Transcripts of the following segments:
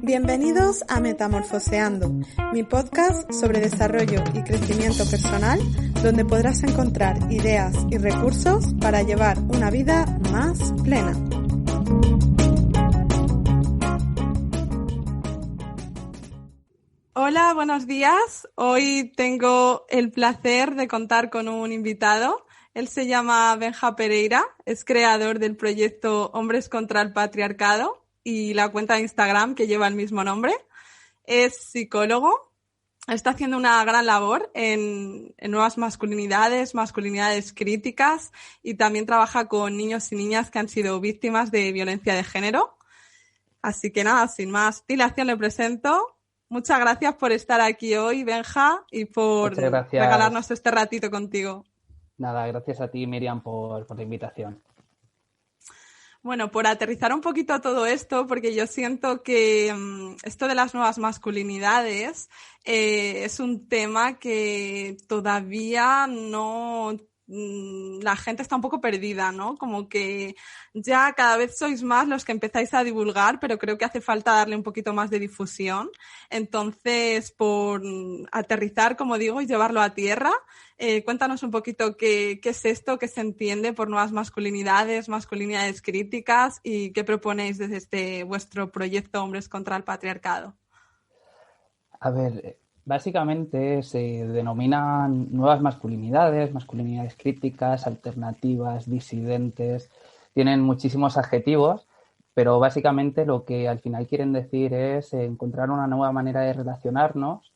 Bienvenidos a Metamorfoseando, mi podcast sobre desarrollo y crecimiento personal, donde podrás encontrar ideas y recursos para llevar una vida más plena. Hola, buenos días. Hoy tengo el placer de contar con un invitado. Él se llama Benja Pereira, es creador del proyecto Hombres contra el Patriarcado y la cuenta de Instagram que lleva el mismo nombre. Es psicólogo, está haciendo una gran labor en nuevas masculinidades críticas y también trabaja con niños y niñas que han sido víctimas de violencia de género. Así que nada, sin más dilación le presento. Muchas gracias por estar aquí hoy, Benja, y por regalarnos este ratito contigo. Nada, gracias a ti, Miriam, por la invitación. Bueno, por aterrizar un poquito todo esto, porque yo siento que esto de las nuevas masculinidades es un tema que todavía no... la gente está un poco perdida, ¿no? Como que ya cada vez sois más los que empezáis a divulgar, pero creo que hace falta darle un poquito más de difusión. Entonces, por aterrizar, como digo, y llevarlo a tierra, cuéntanos un poquito qué es esto, qué se entiende por nuevas masculinidades críticas y qué proponéis desde este vuestro proyecto Hombres contra el Patriarcado. A ver, básicamente se denominan nuevas masculinidades críticas, alternativas, disidentes, tienen muchísimos adjetivos, pero básicamente lo que al final quieren decir es encontrar una nueva manera de relacionarnos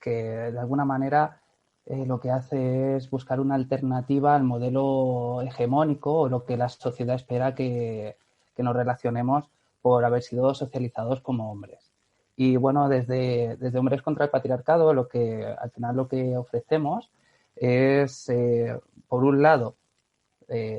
que de alguna manera lo que hace es buscar una alternativa al modelo hegemónico o lo que la sociedad espera que nos relacionemos por haber sido socializados como hombres. Y bueno, desde Hombres contra el Patriarcado, al final lo que ofrecemos es, por un lado,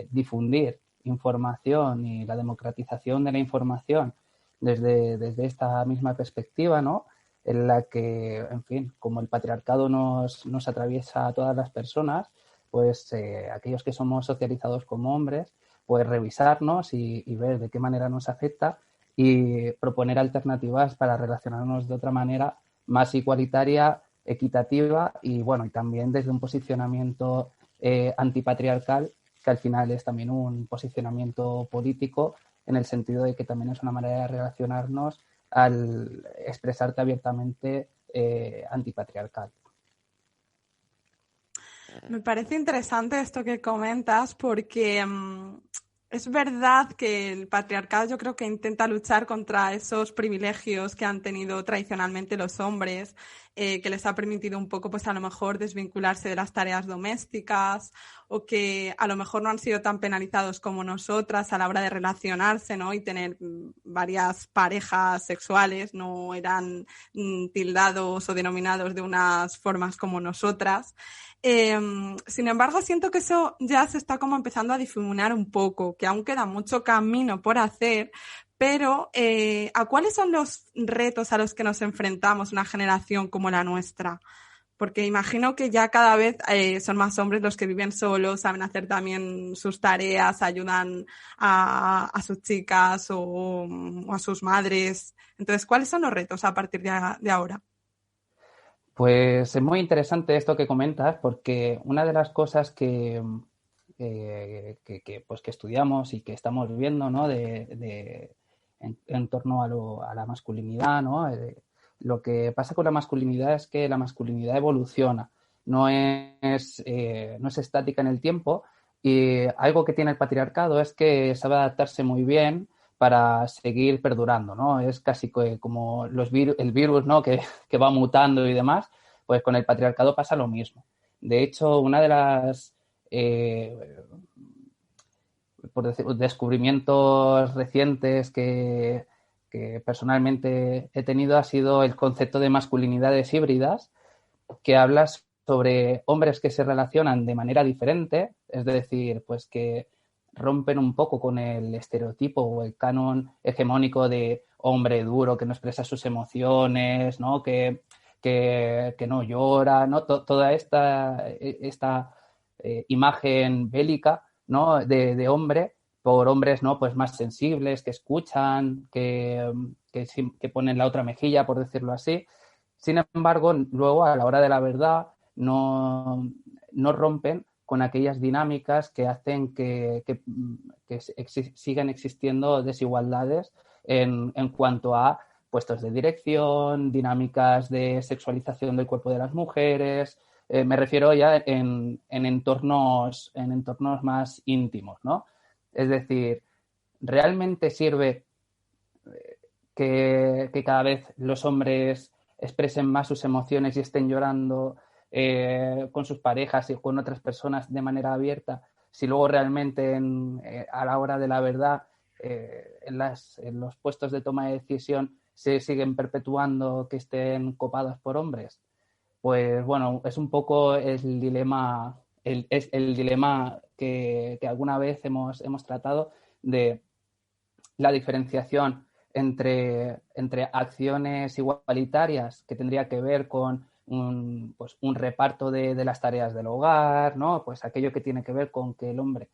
difundir información y la democratización de la información desde esta misma perspectiva, ¿no? En la que, en fin, como el patriarcado nos atraviesa a todas las personas, pues aquellos que somos socializados como hombres, pues revisarnos y ver de qué manera nos afecta y proponer alternativas para relacionarnos de otra manera más igualitaria, equitativa y bueno, y también desde un posicionamiento antipatriarcal, que al final es también un posicionamiento político en el sentido de que también es una manera de relacionarnos al expresarte abiertamente antipatriarcal. Me parece interesante esto que comentas porque es verdad que el patriarcado yo creo que intenta luchar contra esos privilegios que han tenido tradicionalmente los hombres, que les ha permitido un poco, pues a lo mejor desvincularse de las tareas domésticas o que a lo mejor no han sido tan penalizados como nosotras a la hora de relacionarse, ¿no? Y tener varias parejas sexuales, no eran tildados o denominados de unas formas como nosotras. Sin embargo, siento que eso ya se está como empezando a difuminar un poco, que aún queda mucho camino por hacer, pero ¿a cuáles son los retos a los que nos enfrentamos una generación como la nuestra? Porque imagino que ya cada vez son más hombres los que viven solos, saben hacer también sus tareas, ayudan a sus chicas o a sus madres. Entonces, ¿cuáles son los retos a partir de ahora? Pues es muy interesante esto que comentas porque una de las cosas que estudiamos y que estamos viendo, ¿no? en torno a la masculinidad, ¿no? Lo que pasa con la masculinidad es que la masculinidad evoluciona, no es estática en el tiempo y algo que tiene el patriarcado es que sabe adaptarse muy bien para seguir perdurando, ¿no? Es casi como el virus, ¿no? que va mutando y demás, pues con el patriarcado pasa lo mismo. De hecho, una de las por decir, descubrimientos recientes que personalmente he tenido ha sido el concepto de masculinidades híbridas, que habla sobre hombres que se relacionan de manera diferente, es decir, pues que rompen un poco con el estereotipo o el canon hegemónico de hombre duro que no expresa sus emociones, ¿no? Que no llora, ¿no? Toda esta imagen bélica, ¿no? de hombre, por hombres, ¿no? Pues más sensibles, que escuchan, que ponen la otra mejilla, por decirlo así. Sin embargo, luego a la hora de la verdad no rompen con aquellas dinámicas que hacen que sigan existiendo desigualdades en cuanto a puestos de dirección, dinámicas de sexualización del cuerpo de las mujeres. Me refiero ya en entornos más íntimos, ¿no? Es decir, ¿realmente sirve que cada vez los hombres expresen más sus emociones y estén llorando con sus parejas y con otras personas de manera abierta, si luego realmente a la hora de la verdad en los puestos de toma de decisión se siguen perpetuando que estén copados por hombres? Pues bueno, es un poco el dilema, es el dilema que alguna vez hemos tratado, de la diferenciación entre acciones igualitarias, que tendría que ver con un reparto de las tareas del hogar, ¿no? Pues aquello que tiene que ver con que el hombre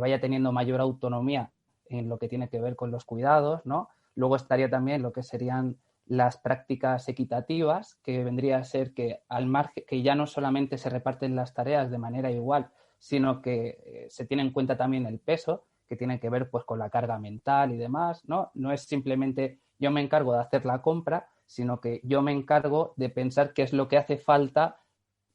vaya teniendo mayor autonomía en lo que tiene que ver con los cuidados, ¿no? Luego estaría también lo que serían las prácticas equitativas, que vendría a ser que al margen, que ya no solamente se reparten las tareas de manera igual, sino que se tiene en cuenta también el peso, que tiene que ver pues con la carga mental y demás, ¿no? No es simplemente yo me encargo de hacer la compra, sino que yo me encargo de pensar qué es lo que hace falta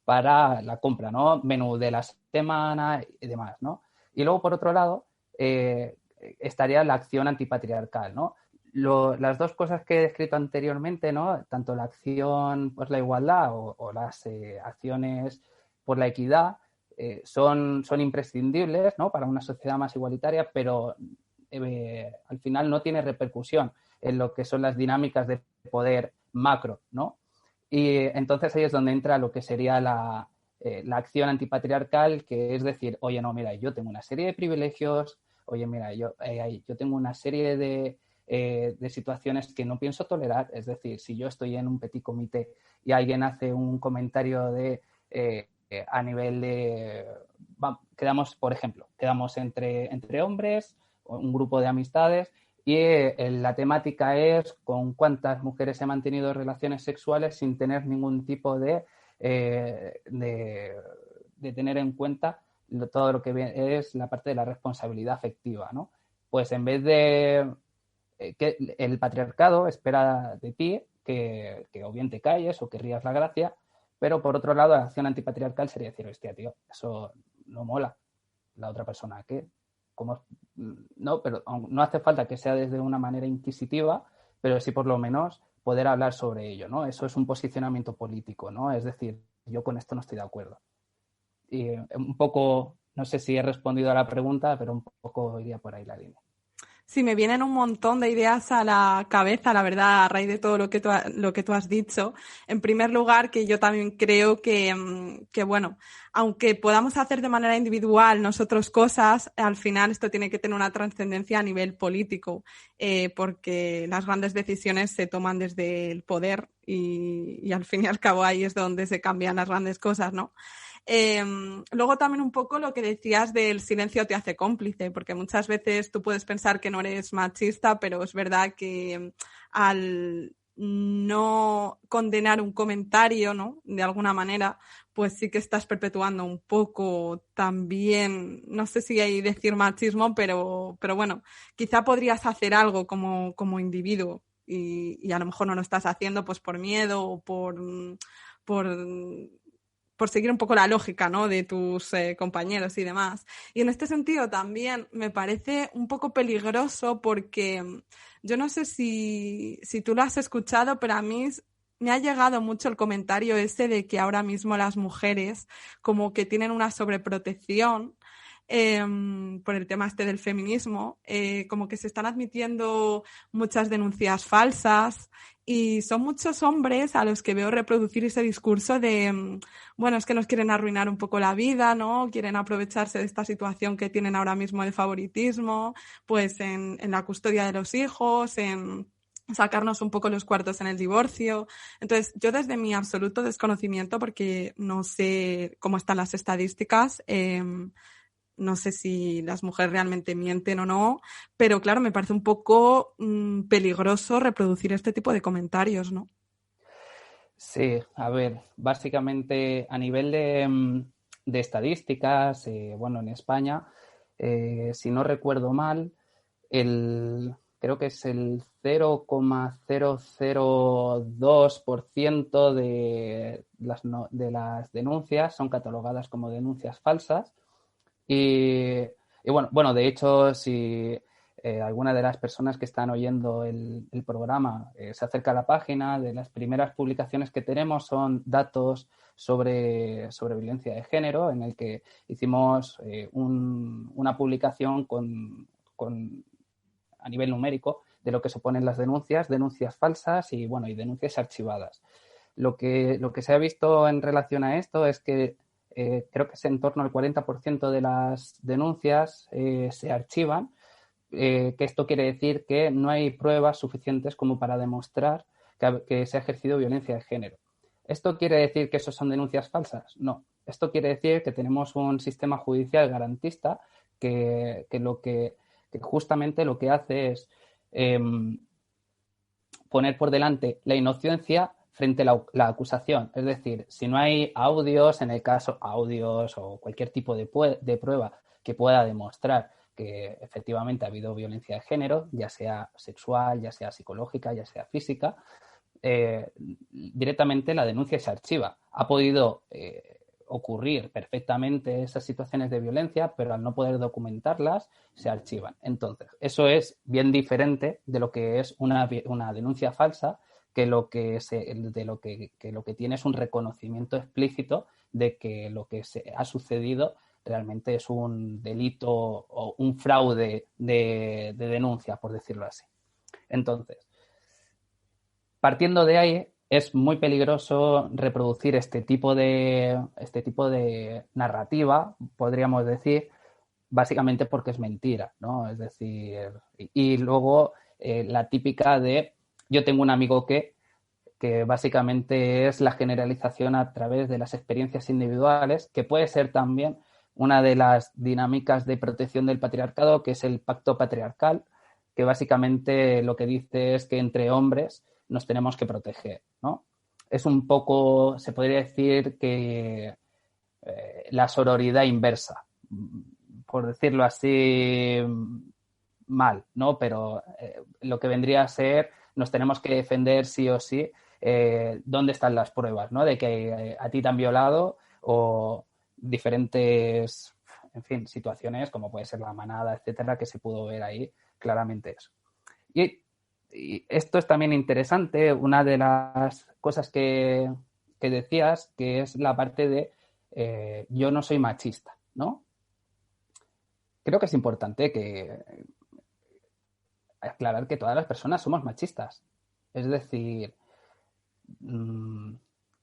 para la compra, ¿no? Menú de la semana y demás, ¿no? Y luego, por otro lado, estaría la acción antipatriarcal, ¿no? Las dos cosas que he descrito anteriormente, ¿no? Tanto la acción por la igualdad o las acciones por la equidad, son imprescindibles, ¿no? Para una sociedad más igualitaria, pero al final no tiene repercusión en lo que son las dinámicas de poder macro, ¿no? Y entonces ahí es donde entra lo que sería la acción antipatriarcal, que es decir, oye, no, mira, yo tengo una serie de privilegios, oye, mira, yo tengo una serie de situaciones que no pienso tolerar. Es decir, si yo estoy en un petit comité y alguien hace un comentario a nivel de... por ejemplo, quedamos entre hombres, un grupo de amistades, y la temática es con cuántas mujeres he mantenido relaciones sexuales sin tener ningún tipo de tener en cuenta todo lo que es la parte de la responsabilidad afectiva, ¿no? Pues en vez de que el patriarcado espera de ti que o bien te calles o que rías la gracia, pero por otro lado la acción antipatriarcal sería decir, hostia, tío, eso no mola. La otra persona, ¿qué? ¿Cómo? No, pero no hace falta que sea desde una manera inquisitiva, pero sí por lo menos poder hablar sobre ello, ¿no? Eso es un posicionamiento político, ¿no? Es decir, yo con esto no estoy de acuerdo. Y un poco, no sé si he respondido a la pregunta, pero un poco iría por ahí la línea. Sí, me vienen un montón de ideas a la cabeza, la verdad, a raíz de todo lo que tú has dicho. En primer lugar, que yo también creo que, bueno, aunque podamos hacer de manera individual nosotros cosas, al final esto tiene que tener una trascendencia a nivel político, porque las grandes decisiones se toman desde el poder y al fin y al cabo ahí es donde se cambian las grandes cosas, ¿no? Luego también un poco lo que decías del silencio te hace cómplice, porque muchas veces tú puedes pensar que no eres machista, pero es verdad que al no condenar un comentario, ¿no? De alguna manera, pues sí que estás perpetuando un poco también, no sé si hay decir machismo, pero bueno, quizá podrías hacer algo como individuo y a lo mejor no lo estás haciendo pues por miedo o por seguir un poco la lógica, ¿no? De tus compañeros y demás. Y en este sentido también me parece un poco peligroso porque yo no sé si tú lo has escuchado, pero a mí me ha llegado mucho el comentario ese de que ahora mismo las mujeres como que tienen una sobreprotección por el tema este del feminismo, como que se están admitiendo muchas denuncias falsas y son muchos hombres a los que veo reproducir ese discurso de, bueno, es que nos quieren arruinar un poco la vida, ¿no? Quieren aprovecharse de esta situación que tienen ahora mismo de favoritismo, pues en la custodia de los hijos, en sacarnos un poco los cuartos en el divorcio. Entonces, yo desde mi absoluto desconocimiento, porque no sé cómo están las estadísticas, no sé si las mujeres realmente mienten o no, pero claro, me parece un poco peligroso reproducir este tipo de comentarios, ¿no? Sí, a ver, básicamente a nivel de estadísticas, bueno, en España, si no recuerdo mal, creo que es el 0,002% de las denuncias son catalogadas como denuncias falsas. Y bueno, de hecho, si alguna de las personas que están oyendo el programa se acerca a la página, de las primeras publicaciones que tenemos son datos sobre violencia de género, en el que hicimos una publicación a nivel numérico de lo que suponen las denuncias falsas y denuncias archivadas. Lo que se ha visto en relación a esto es que creo que es en torno al 40% de las denuncias se archivan, que esto quiere decir que no hay pruebas suficientes como para demostrar que se ha ejercido violencia de género. ¿Esto quiere decir que eso son denuncias falsas? No. Esto quiere decir que tenemos un sistema judicial garantista que justamente lo que hace es poner por delante la inocencia frente a la acusación. Es decir, si no hay audios, en el caso audios o cualquier tipo de prueba que pueda demostrar que efectivamente ha habido violencia de género, ya sea sexual, ya sea psicológica, ya sea física, directamente la denuncia se archiva. Ha podido ocurrir perfectamente esas situaciones de violencia, pero al no poder documentarlas, se archivan. Entonces, eso es bien diferente de lo que es una denuncia falsa, que lo que tiene es un reconocimiento explícito de que lo que se ha sucedido realmente es un delito o un fraude de denuncia, por decirlo así. Entonces, partiendo de ahí, es muy peligroso reproducir este tipo de narrativa, podríamos decir, básicamente porque es mentira, ¿no? Es decir, y luego la típica de yo tengo un amigo que básicamente es la generalización a través de las experiencias individuales, que puede ser también una de las dinámicas de protección del patriarcado, que es el pacto patriarcal, que básicamente lo que dice es que entre hombres nos tenemos que proteger, ¿no? Es un poco, se podría decir que la sororidad inversa, por decirlo así mal, ¿no? Pero lo que vendría a ser, nos tenemos que defender sí o sí, dónde están las pruebas, ¿no? De que a ti te han violado o diferentes, en fin, situaciones como puede ser la manada, etcétera, que se pudo ver ahí claramente eso. Y esto es también interesante, una de las cosas que decías, que es la parte de yo no soy machista, ¿no? Creo que es importante aclarar que todas las personas somos machistas. Es decir,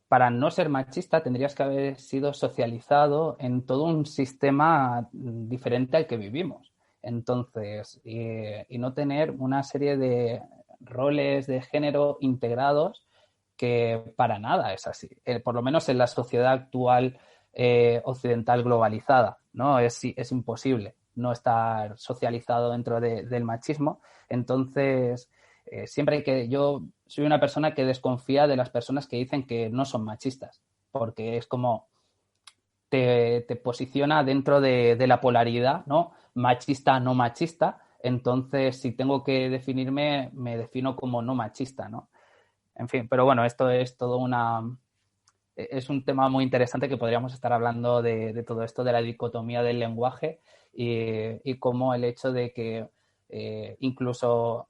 para no ser machista tendrías que haber sido socializado en todo un sistema diferente al que vivimos. Entonces, y no tener una serie de roles de género integrados que para nada es así. Por lo menos en la sociedad actual occidental globalizada, ¿no? Es imposible no estar socializado dentro del machismo. Entonces, yo soy una persona que desconfía de las personas que dicen que no son machistas, porque es como te posiciona dentro de la polaridad, ¿no? Machista, no machista. Entonces, si tengo que definirme, me defino como no machista, ¿no? En fin, pero bueno, esto es todo es un tema muy interesante que podríamos estar hablando de todo esto, de la dicotomía del lenguaje y cómo el hecho de que incluso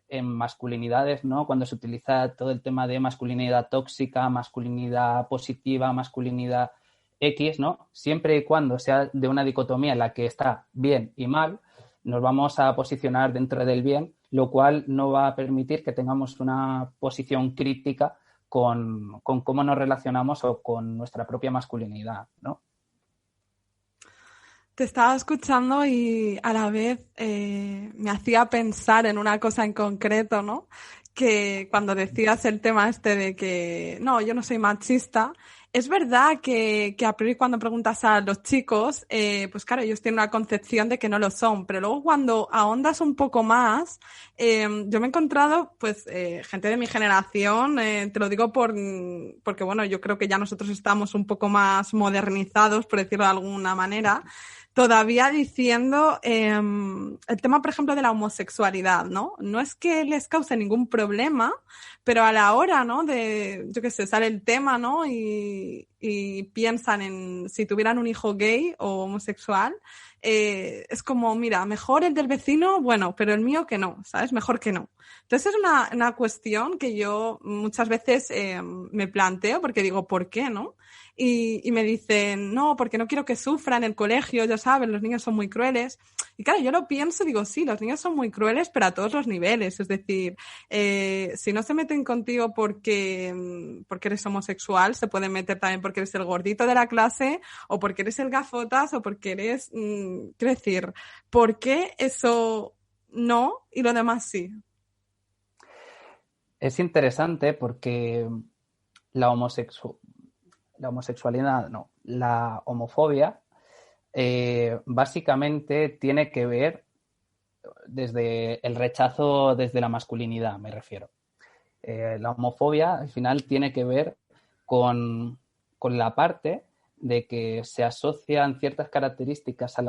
en masculinidades, ¿no? Cuando se utiliza todo el tema de masculinidad tóxica, masculinidad positiva, masculinidad X, ¿no? Siempre y cuando sea de una dicotomía en la que está bien y mal, nos vamos a posicionar dentro del bien, lo cual no va a permitir que tengamos una posición crítica con cómo nos relacionamos o con nuestra propia masculinidad, ¿no? Te estaba escuchando y a la vez me hacía pensar en una cosa en concreto, ¿no? Que cuando decías el tema este de que no, yo no soy machista, Es verdad que a priori cuando preguntas a los chicos, pues claro, ellos tienen una concepción de que no lo son, pero luego cuando ahondas un poco más, yo me he encontrado pues gente de mi generación, te lo digo porque bueno, yo creo que ya nosotros estamos un poco más modernizados, por decirlo de alguna manera, todavía diciendo el tema, por ejemplo, de la homosexualidad, ¿no? No es que les cause ningún problema, pero a la hora, ¿no? De, yo qué sé, sale el tema, ¿no? Y piensan en si tuvieran un hijo gay o homosexual, es como, mira, mejor el del vecino, bueno, pero el mío que no, ¿sabes? Mejor que no. Entonces es una cuestión que yo muchas veces me planteo porque digo, ¿por qué, no? Y me dicen, no, porque no quiero que sufran en el colegio, ya saben, los niños son muy crueles. Y claro, yo lo pienso y digo, sí, los niños son muy crueles, pero a todos los niveles. Es decir, si no se meten contigo porque eres homosexual, se pueden meter también porque eres el gordito de la clase o porque eres el gafotas o porque eres, quiero decir, ¿por qué eso no y lo demás sí? Es interesante porque la homosexualidad, no, la homofobia básicamente tiene que ver desde el rechazo desde la masculinidad, me refiero. La homofobia al final tiene que ver con la parte de que se asocian ciertas características a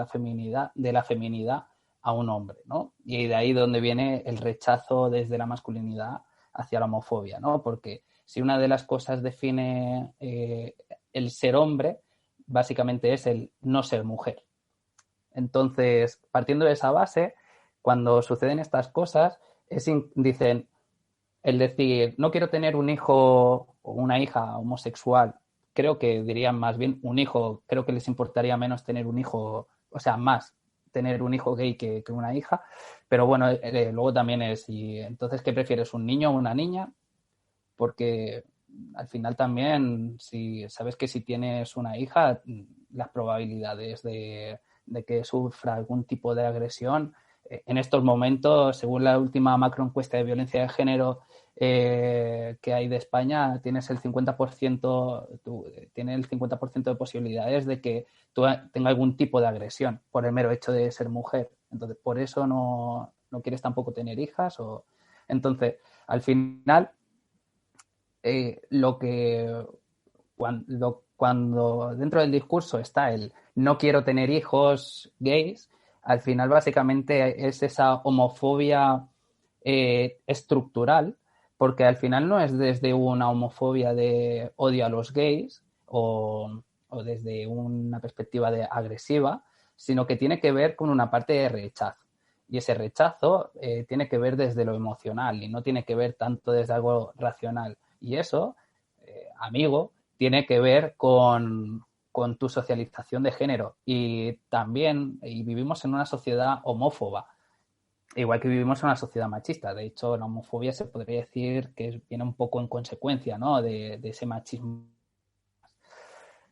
de la feminidad a un hombre, ¿no? Y de ahí donde viene el rechazo desde la masculinidad hacia la homofobia, ¿no? Porque si una de las cosas define el ser hombre, básicamente es el no ser mujer. Entonces, partiendo de esa base, cuando suceden estas cosas, dicen, el decir, no quiero tener un hijo o una hija homosexual, creo que dirían más bien un hijo, creo que les importaría menos tener un hijo, o sea, más tener un hijo gay que una hija, pero bueno, luego también es, y entonces, ¿qué prefieres, un niño o una niña? Porque al final también, si sabes que si tienes una hija, las probabilidades de que sufra algún tipo de agresión, en estos momentos, según la última macroencuesta de violencia de género que hay de España, tienes el 50%, tiene el 50% de posibilidades de que tú tenga algún tipo de agresión por el mero hecho de ser mujer. Entonces, por eso no quieres tampoco tener hijas. Entonces, al final, cuando dentro del discurso está el no quiero tener hijos gays, al final básicamente es esa homofobia estructural, porque al final no es desde una homofobia de odio a los gays o desde una perspectiva de agresiva, sino que tiene que ver con una parte de rechazo. Y ese rechazo tiene que ver desde lo emocional y no tiene que ver tanto desde algo racional. Y eso, amigo, tiene que ver con tu socialización de género. Y también vivimos en una sociedad homófoba, igual que vivimos en una sociedad machista. De hecho, la homofobia se podría decir que viene un poco en consecuencia, ¿no? de ese machismo.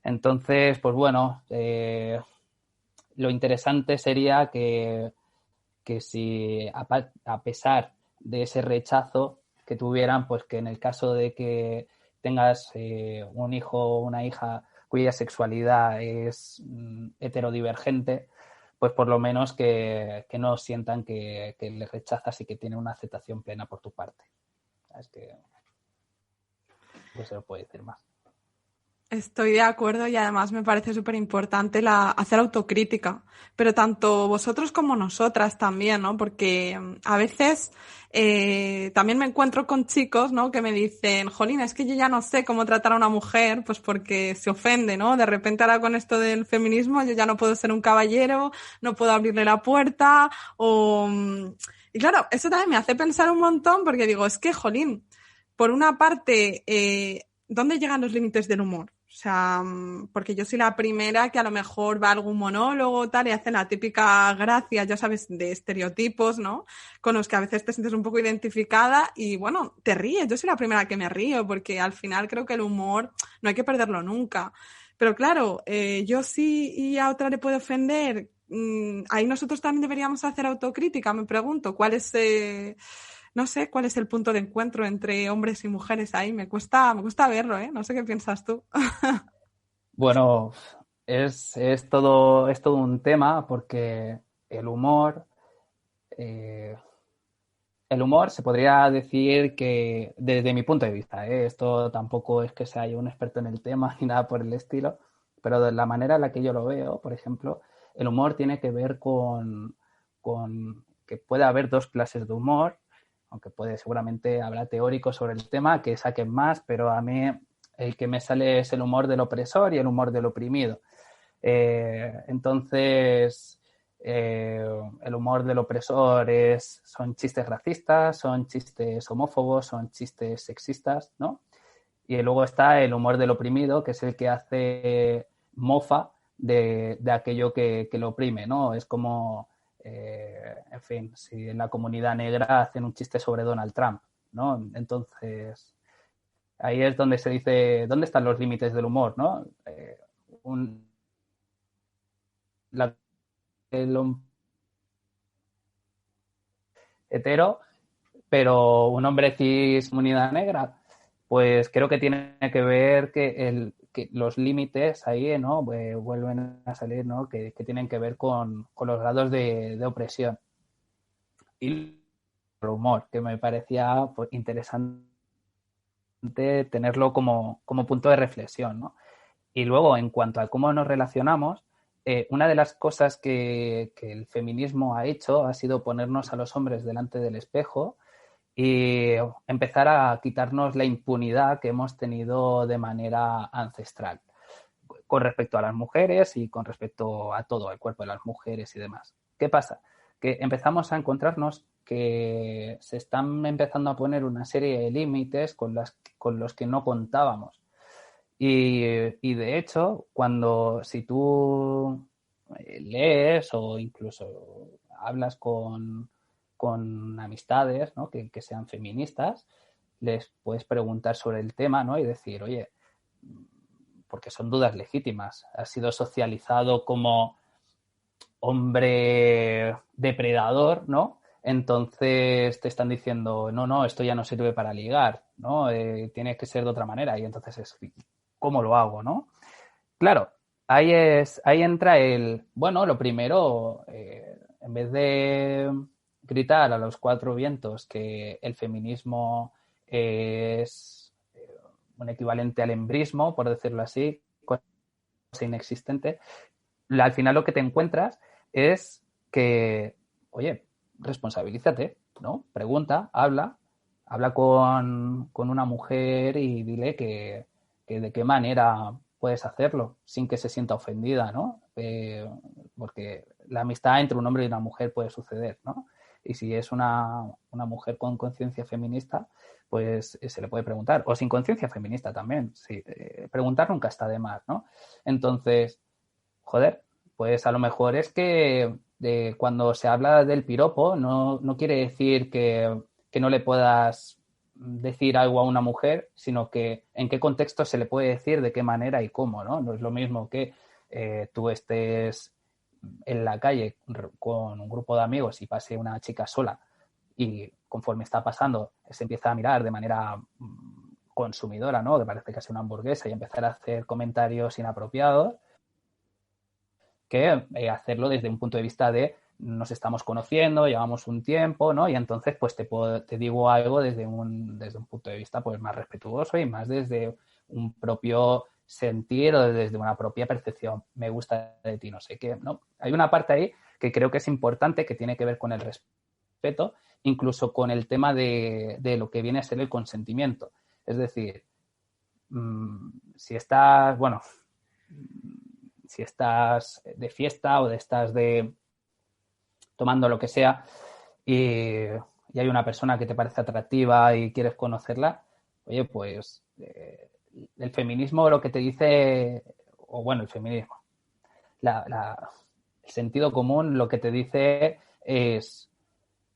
Entonces, pues bueno, lo interesante sería que si a pesar de ese rechazo que tuvieran, pues que en el caso de que tengas un hijo o una hija cuya sexualidad es heterodivergente, pues por lo menos que no sientan que les rechazas y que tienen una aceptación plena por tu parte. Es que no se lo puede decir más. Estoy de acuerdo y además me parece súper importante hacer autocrítica, pero tanto vosotros como nosotras también, ¿no? Porque a veces también me encuentro con chicos, ¿no? Que me dicen, jolín, es que yo ya no sé cómo tratar a una mujer, pues porque se ofende, ¿no? De repente ahora con esto del feminismo yo ya no puedo ser un caballero, no puedo abrirle la puerta Y claro, eso también me hace pensar un montón porque digo, es que, jolín, por una parte, ¿dónde llegan los límites del humor? O sea, porque yo soy la primera que a lo mejor va a algún monólogo tal y hace la típica gracia, ya sabes, de estereotipos, ¿no? Con los que a veces te sientes un poco identificada y bueno, te ríes. Yo soy la primera que me río porque al final creo que el humor no hay que perderlo nunca. Pero claro, yo sí y a otra le puedo ofender. Ahí nosotros también deberíamos hacer autocrítica, me pregunto, ¿cuál es no sé cuál es el punto de encuentro entre hombres y mujeres ahí. Me cuesta verlo, ¿eh? No sé qué piensas tú. Bueno, es todo un tema porque el humor, eh, el humor se podría decir que, desde mi punto de vista, esto tampoco es que sea yo un experto en el tema ni nada por el estilo, pero de la manera en la que yo lo veo, por ejemplo, el humor tiene que ver con que puede haber dos clases de humor, aunque seguramente habrá teóricos sobre el tema que saquen más, pero a mí el que me sale es el humor del opresor y el humor del oprimido. Entonces, el humor del opresor son chistes racistas, son chistes homófobos, son chistes sexistas, ¿no? Y luego está el humor del oprimido, que es el que hace mofa de aquello que lo oprime, ¿no? Es como, en fin, si en la comunidad negra hacen un chiste sobre Donald Trump, ¿no? Entonces, ahí es donde se dice, ¿dónde están los límites del humor, ¿no? Un, la, el hetero, pero un hombre cis comunidad negra, pues creo que tiene que ver que los límites ahí, ¿no? Vuelven a salir, ¿no? Que tienen que ver con los grados de opresión. Y el humor, que me parecía pues, interesante tenerlo como punto de reflexión, ¿no? Y luego, en cuanto a cómo nos relacionamos, una de las cosas que el feminismo ha hecho ha sido ponernos a los hombres delante del espejo y empezar a quitarnos la impunidad que hemos tenido de manera ancestral con respecto a las mujeres y con respecto a todo el cuerpo de las mujeres y demás. ¿Qué pasa? Que empezamos a encontrarnos que se están empezando a poner una serie de límites con los que no contábamos. Y de hecho, si tú lees o incluso hablas con amistades, ¿no? que sean feministas, les puedes preguntar sobre el tema, ¿no? Y decir, oye, porque son dudas legítimas. Has sido socializado como hombre depredador, ¿no? Entonces te están diciendo, no, no, esto ya no sirve para ligar, ¿no? Tiene que ser de otra manera. Y entonces es, ¿cómo lo hago, no? Claro, ahí entra bueno, lo primero, en vez de gritar a los cuatro vientos que el feminismo es un equivalente al embrismo, por decirlo así, cosa inexistente, al final lo que te encuentras es que, oye, responsabilízate, ¿no? Pregunta, habla con una mujer y dile que de qué manera puedes hacerlo sin que se sienta ofendida, ¿no? Porque la amistad entre un hombre y una mujer puede suceder, ¿no? Y si es una mujer con conciencia feminista, pues se le puede preguntar. O sin conciencia feminista también. Sí, preguntar nunca está de más, ¿no? Entonces, joder, pues a lo mejor es que cuando se habla del piropo no quiere decir que no le puedas decir algo a una mujer, sino que en qué contexto se le puede decir, de qué manera y cómo, ¿no? No es lo mismo que tú estés en la calle con un grupo de amigos y pase una chica sola y conforme está pasando se empieza a mirar de manera consumidora, ¿no? Que parece que es una hamburguesa y empezar a hacer comentarios inapropiados que hacerlo desde un punto de vista de nos estamos conociendo, llevamos un tiempo, ¿no? Y entonces pues te digo algo desde un punto de vista pues más respetuoso y más desde un propio sentir o desde una propia percepción. Me gusta de ti, no sé qué, ¿no? Hay una parte ahí que creo que es importante, que tiene que ver con el respeto, incluso con el tema de lo que viene a ser el consentimiento. Es decir, si estás, bueno, si estás de fiesta o estás tomando lo que sea y hay una persona que te parece atractiva y quieres conocerla, oye, pues el feminismo lo que te dice, o bueno, el feminismo, el sentido común lo que te dice es,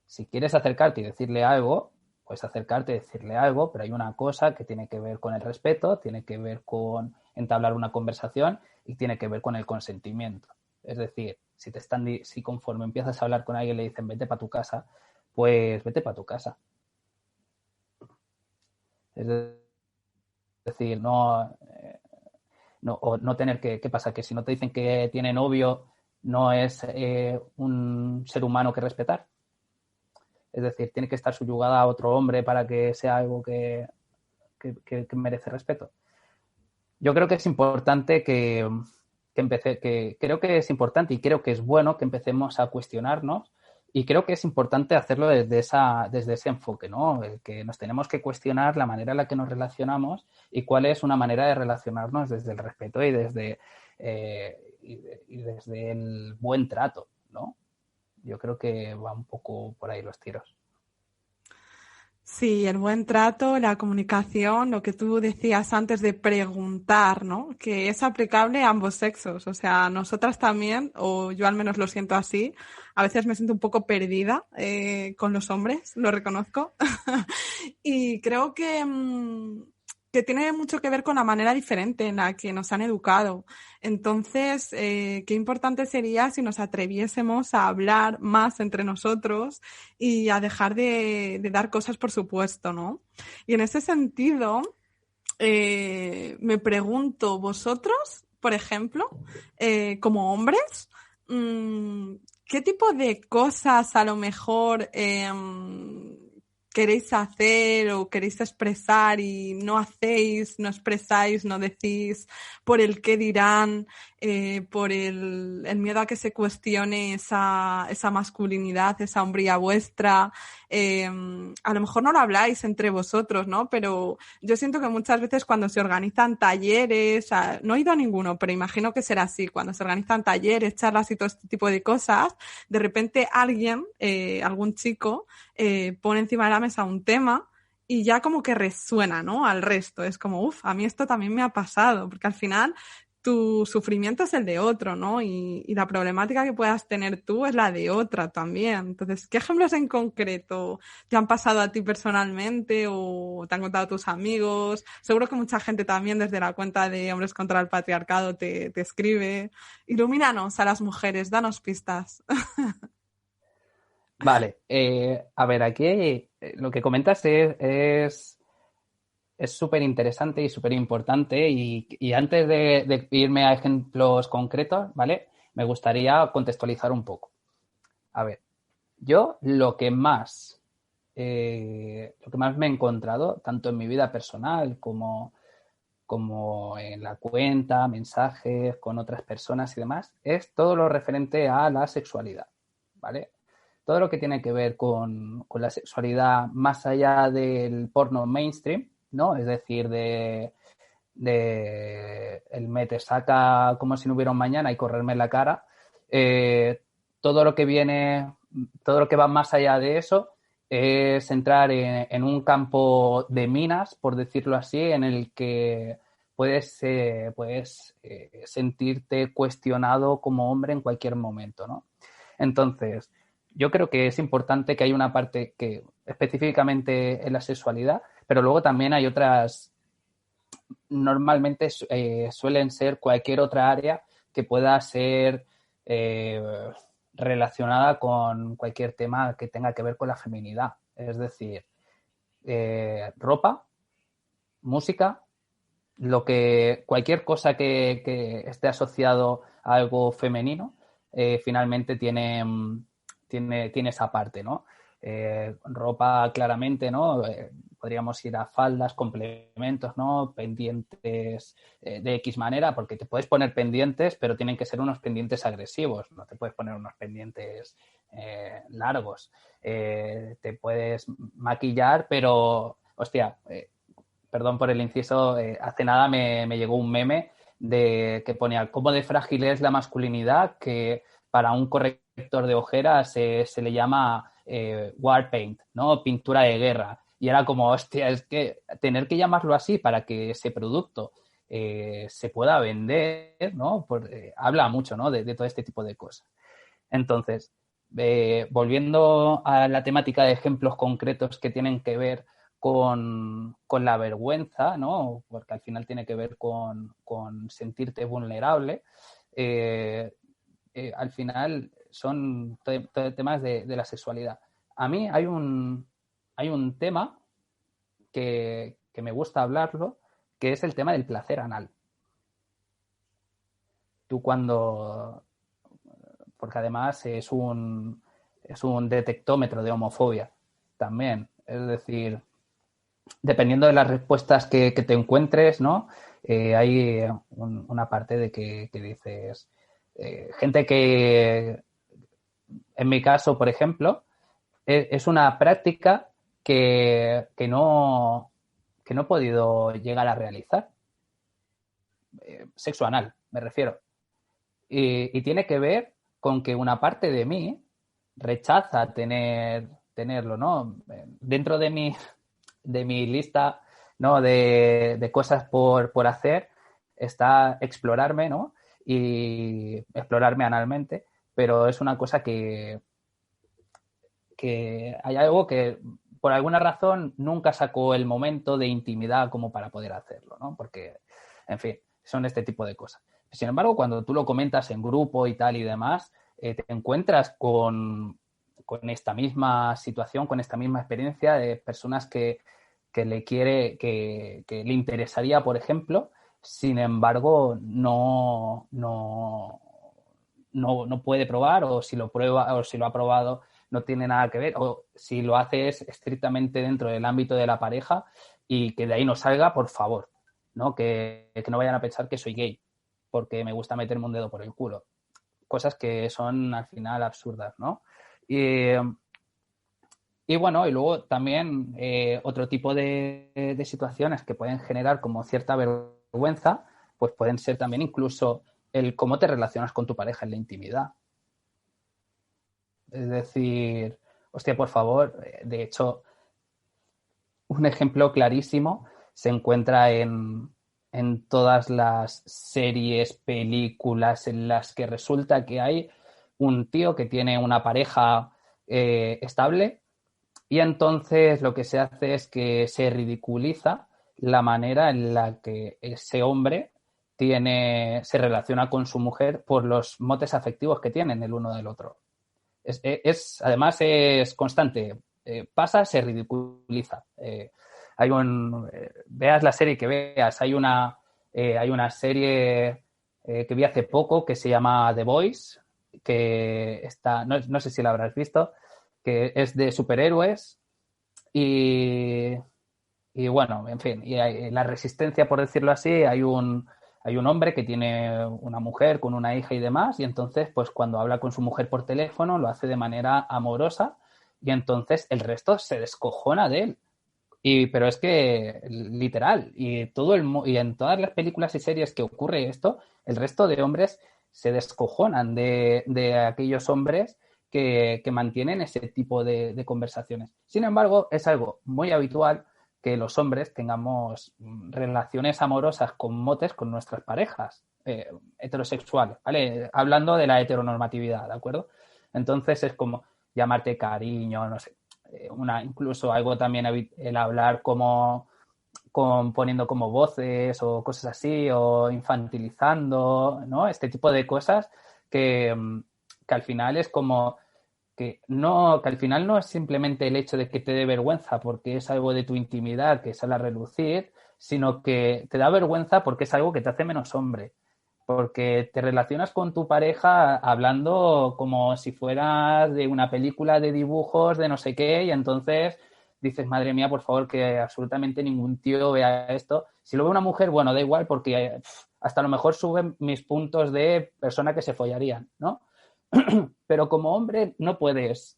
si quieres acercarte y decirle algo, puedes acercarte y decirle algo, pero hay una cosa que tiene que ver con el respeto, tiene que ver con entablar una conversación y tiene que ver con el consentimiento. Es decir, si conforme empiezas a hablar con alguien le dicen vete para tu casa, pues vete para tu casa. Es decir, no, o no tener que, ¿qué pasa? Que si no te dicen que tiene novio, no es un ser humano que respetar. Es decir, tiene que estar subyugada a otro hombre para que sea algo que merece respeto. Yo creo que es importante que creo que es importante y creo que es bueno que empecemos a cuestionarnos y creo que es importante hacerlo desde ese enfoque, ¿no? El que nos tenemos que cuestionar la manera en la que nos relacionamos y cuál es una manera de relacionarnos desde el respeto y desde el buen trato, ¿no? Yo creo que va un poco por ahí los tiros. Sí, el buen trato, la comunicación, lo que tú decías antes de preguntar, ¿no? Que es aplicable a ambos sexos. O sea, nosotras también, o yo al menos lo siento así, a veces me siento un poco perdida con los hombres, lo reconozco. Y creo que tiene mucho que ver con la manera diferente en la que nos han educado. Entonces, qué importante sería si nos atreviésemos a hablar más entre nosotros y a dejar de dar cosas por supuesto, ¿no? Y en ese sentido, me pregunto, vosotros, por ejemplo, como hombres, mmm, ¿qué tipo de cosas a lo mejor queréis hacer o queréis expresar y no hacéis, no expresáis, no decís por el qué dirán, por el miedo a que se cuestione esa masculinidad, esa hombría vuestra? A lo mejor no lo habláis entre vosotros, ¿no? Pero yo siento que muchas veces cuando se organizan talleres, no he ido a ninguno, pero imagino que será así, cuando se organizan talleres, charlas y todo este tipo de cosas, de repente alguien, algún chico, pone encima de la mesa un tema y ya como que resuena, ¿no? Al resto. Es como, uff, a mí esto también me ha pasado, porque al final tu sufrimiento es el de otro, ¿no? Y la problemática que puedas tener tú es la de otra también. Entonces, ¿qué ejemplos en concreto te han pasado a ti personalmente o te han contado tus amigos? Seguro que mucha gente también desde la cuenta de Hombres contra el Patriarcado te escribe. Ilumínanos a las mujeres, danos pistas. Vale, a ver, aquí lo que comentas es súper interesante y súper importante y antes de irme a ejemplos concretos, ¿vale? Me gustaría contextualizar un poco. A ver, yo lo que más me he encontrado, tanto en mi vida personal como en la cuenta, mensajes con otras personas y demás, es todo lo referente a la sexualidad, ¿vale? Todo lo que tiene que ver con la sexualidad más allá del porno mainstream, ¿no? Es decir, de el me te saca como si no hubiera un mañana y correrme en la cara, eh, todo lo que viene, todo lo que va más allá de eso es entrar en un campo de minas, por decirlo así, en el que puedes sentirte cuestionado como hombre en cualquier momento, ¿no? Entonces, yo creo que es importante que hay una parte que específicamente en la sexualidad, pero luego también hay otras, normalmente suelen ser cualquier otra área que pueda ser relacionada con cualquier tema que tenga que ver con la feminidad. Es decir, ropa, música, cualquier cosa que esté asociado a algo femenino, finalmente tiene esa parte, ¿no? Ropa claramente, ¿no? Podríamos ir a faldas, complementos, ¿no? Pendientes de X manera, porque te puedes poner pendientes, pero tienen que ser unos pendientes agresivos, no te puedes poner unos pendientes largos. Te puedes maquillar, pero, hostia, perdón por el inciso, hace nada me llegó un meme que ponía cómo de frágil es la masculinidad, que para un corrector de ojeras se le llama war paint, ¿no? Pintura de guerra. Y era como, hostia, es que tener que llamarlo así para que ese producto se pueda vender, ¿no? Habla mucho, ¿no? De todo este tipo de cosas. Entonces, volviendo a la temática de ejemplos concretos que tienen que ver con la vergüenza, ¿no? Porque al final tiene que ver con sentirte vulnerable. Eh, Al final son temas de la sexualidad. A mí hay un tema que que me gusta hablarlo, que es el tema del placer anal. Tú cuando... Porque además es un detectómetro de homofobia también. Es decir, dependiendo de las respuestas que te encuentres, ¿no? Hay una parte de que dices... gente que, en mi caso, por ejemplo, es una práctica que no he podido llegar a realizar. Sexo anal, me refiero. Y tiene que ver con que una parte de mí rechaza tenerlo, ¿no? Dentro de mi lista, ¿no? de cosas por hacer está explorarme, ¿no? Y explorarme analmente, pero es una cosa que hay algo que por alguna razón nunca sacó el momento de intimidad como para poder hacerlo, ¿no? Porque, en fin, son este tipo de cosas. Sin embargo, cuando tú lo comentas en grupo y tal y demás, te encuentras con esta misma situación, con esta misma experiencia de personas que le interesaría, por ejemplo, sin embargo, no puede probar, o si lo prueba, o si lo ha probado, no tiene nada que ver, o si lo haces estrictamente dentro del ámbito de la pareja y que de ahí no salga, por favor, ¿no? Que no vayan a pensar que soy gay porque me gusta meterme un dedo por el culo. Cosas que son al final absurdas, ¿no? Y bueno, y luego también otro tipo de situaciones que pueden generar como cierta vergüenza, pues pueden ser también incluso el cómo te relacionas con tu pareja en la intimidad. Es decir, hostia, por favor, de hecho, un ejemplo clarísimo se encuentra en todas las series, películas en las que resulta que hay un tío que tiene una pareja estable y entonces lo que se hace es que se ridiculiza la manera en la que ese hombre se relaciona con su mujer por los motes afectivos que tienen el uno del otro. Además es constante. Pasa, se ridiculiza. Veas la serie que veas. Hay una serie que vi hace poco que se llama The Boys, que está, no sé si la habrás visto, que es de superhéroes y bueno, en fin, y hay la resistencia, por decirlo así, hay un hombre que tiene una mujer con una hija y demás, y entonces, pues cuando habla con su mujer por teléfono, lo hace de manera amorosa, y entonces el resto se descojona de él. Pero es que, literal, y en todas las películas y series que ocurre esto, el resto de hombres se descojonan de aquellos hombres que mantienen ese tipo de conversaciones. Sin embargo, es algo muy habitual que los hombres tengamos relaciones amorosas con motes con nuestras parejas heterosexuales, ¿vale? Hablando de la heteronormatividad, ¿de acuerdo? Entonces es como llamarte cariño, no sé, incluso algo también el hablar poniendo como voces o cosas así, o infantilizando, ¿no? Este tipo de cosas que al final es como que al final no es simplemente el hecho de que te dé vergüenza porque es algo de tu intimidad que sale a relucir, sino que te da vergüenza porque es algo que te hace menos hombre. Porque te relacionas con tu pareja hablando como si fueras de una película de dibujos de no sé qué, y entonces dices, madre mía, por favor, que absolutamente ningún tío vea esto. Si lo ve una mujer, bueno, da igual porque hasta a lo mejor suben mis puntos de persona que se follarían, ¿no? Pero como hombre no puedes,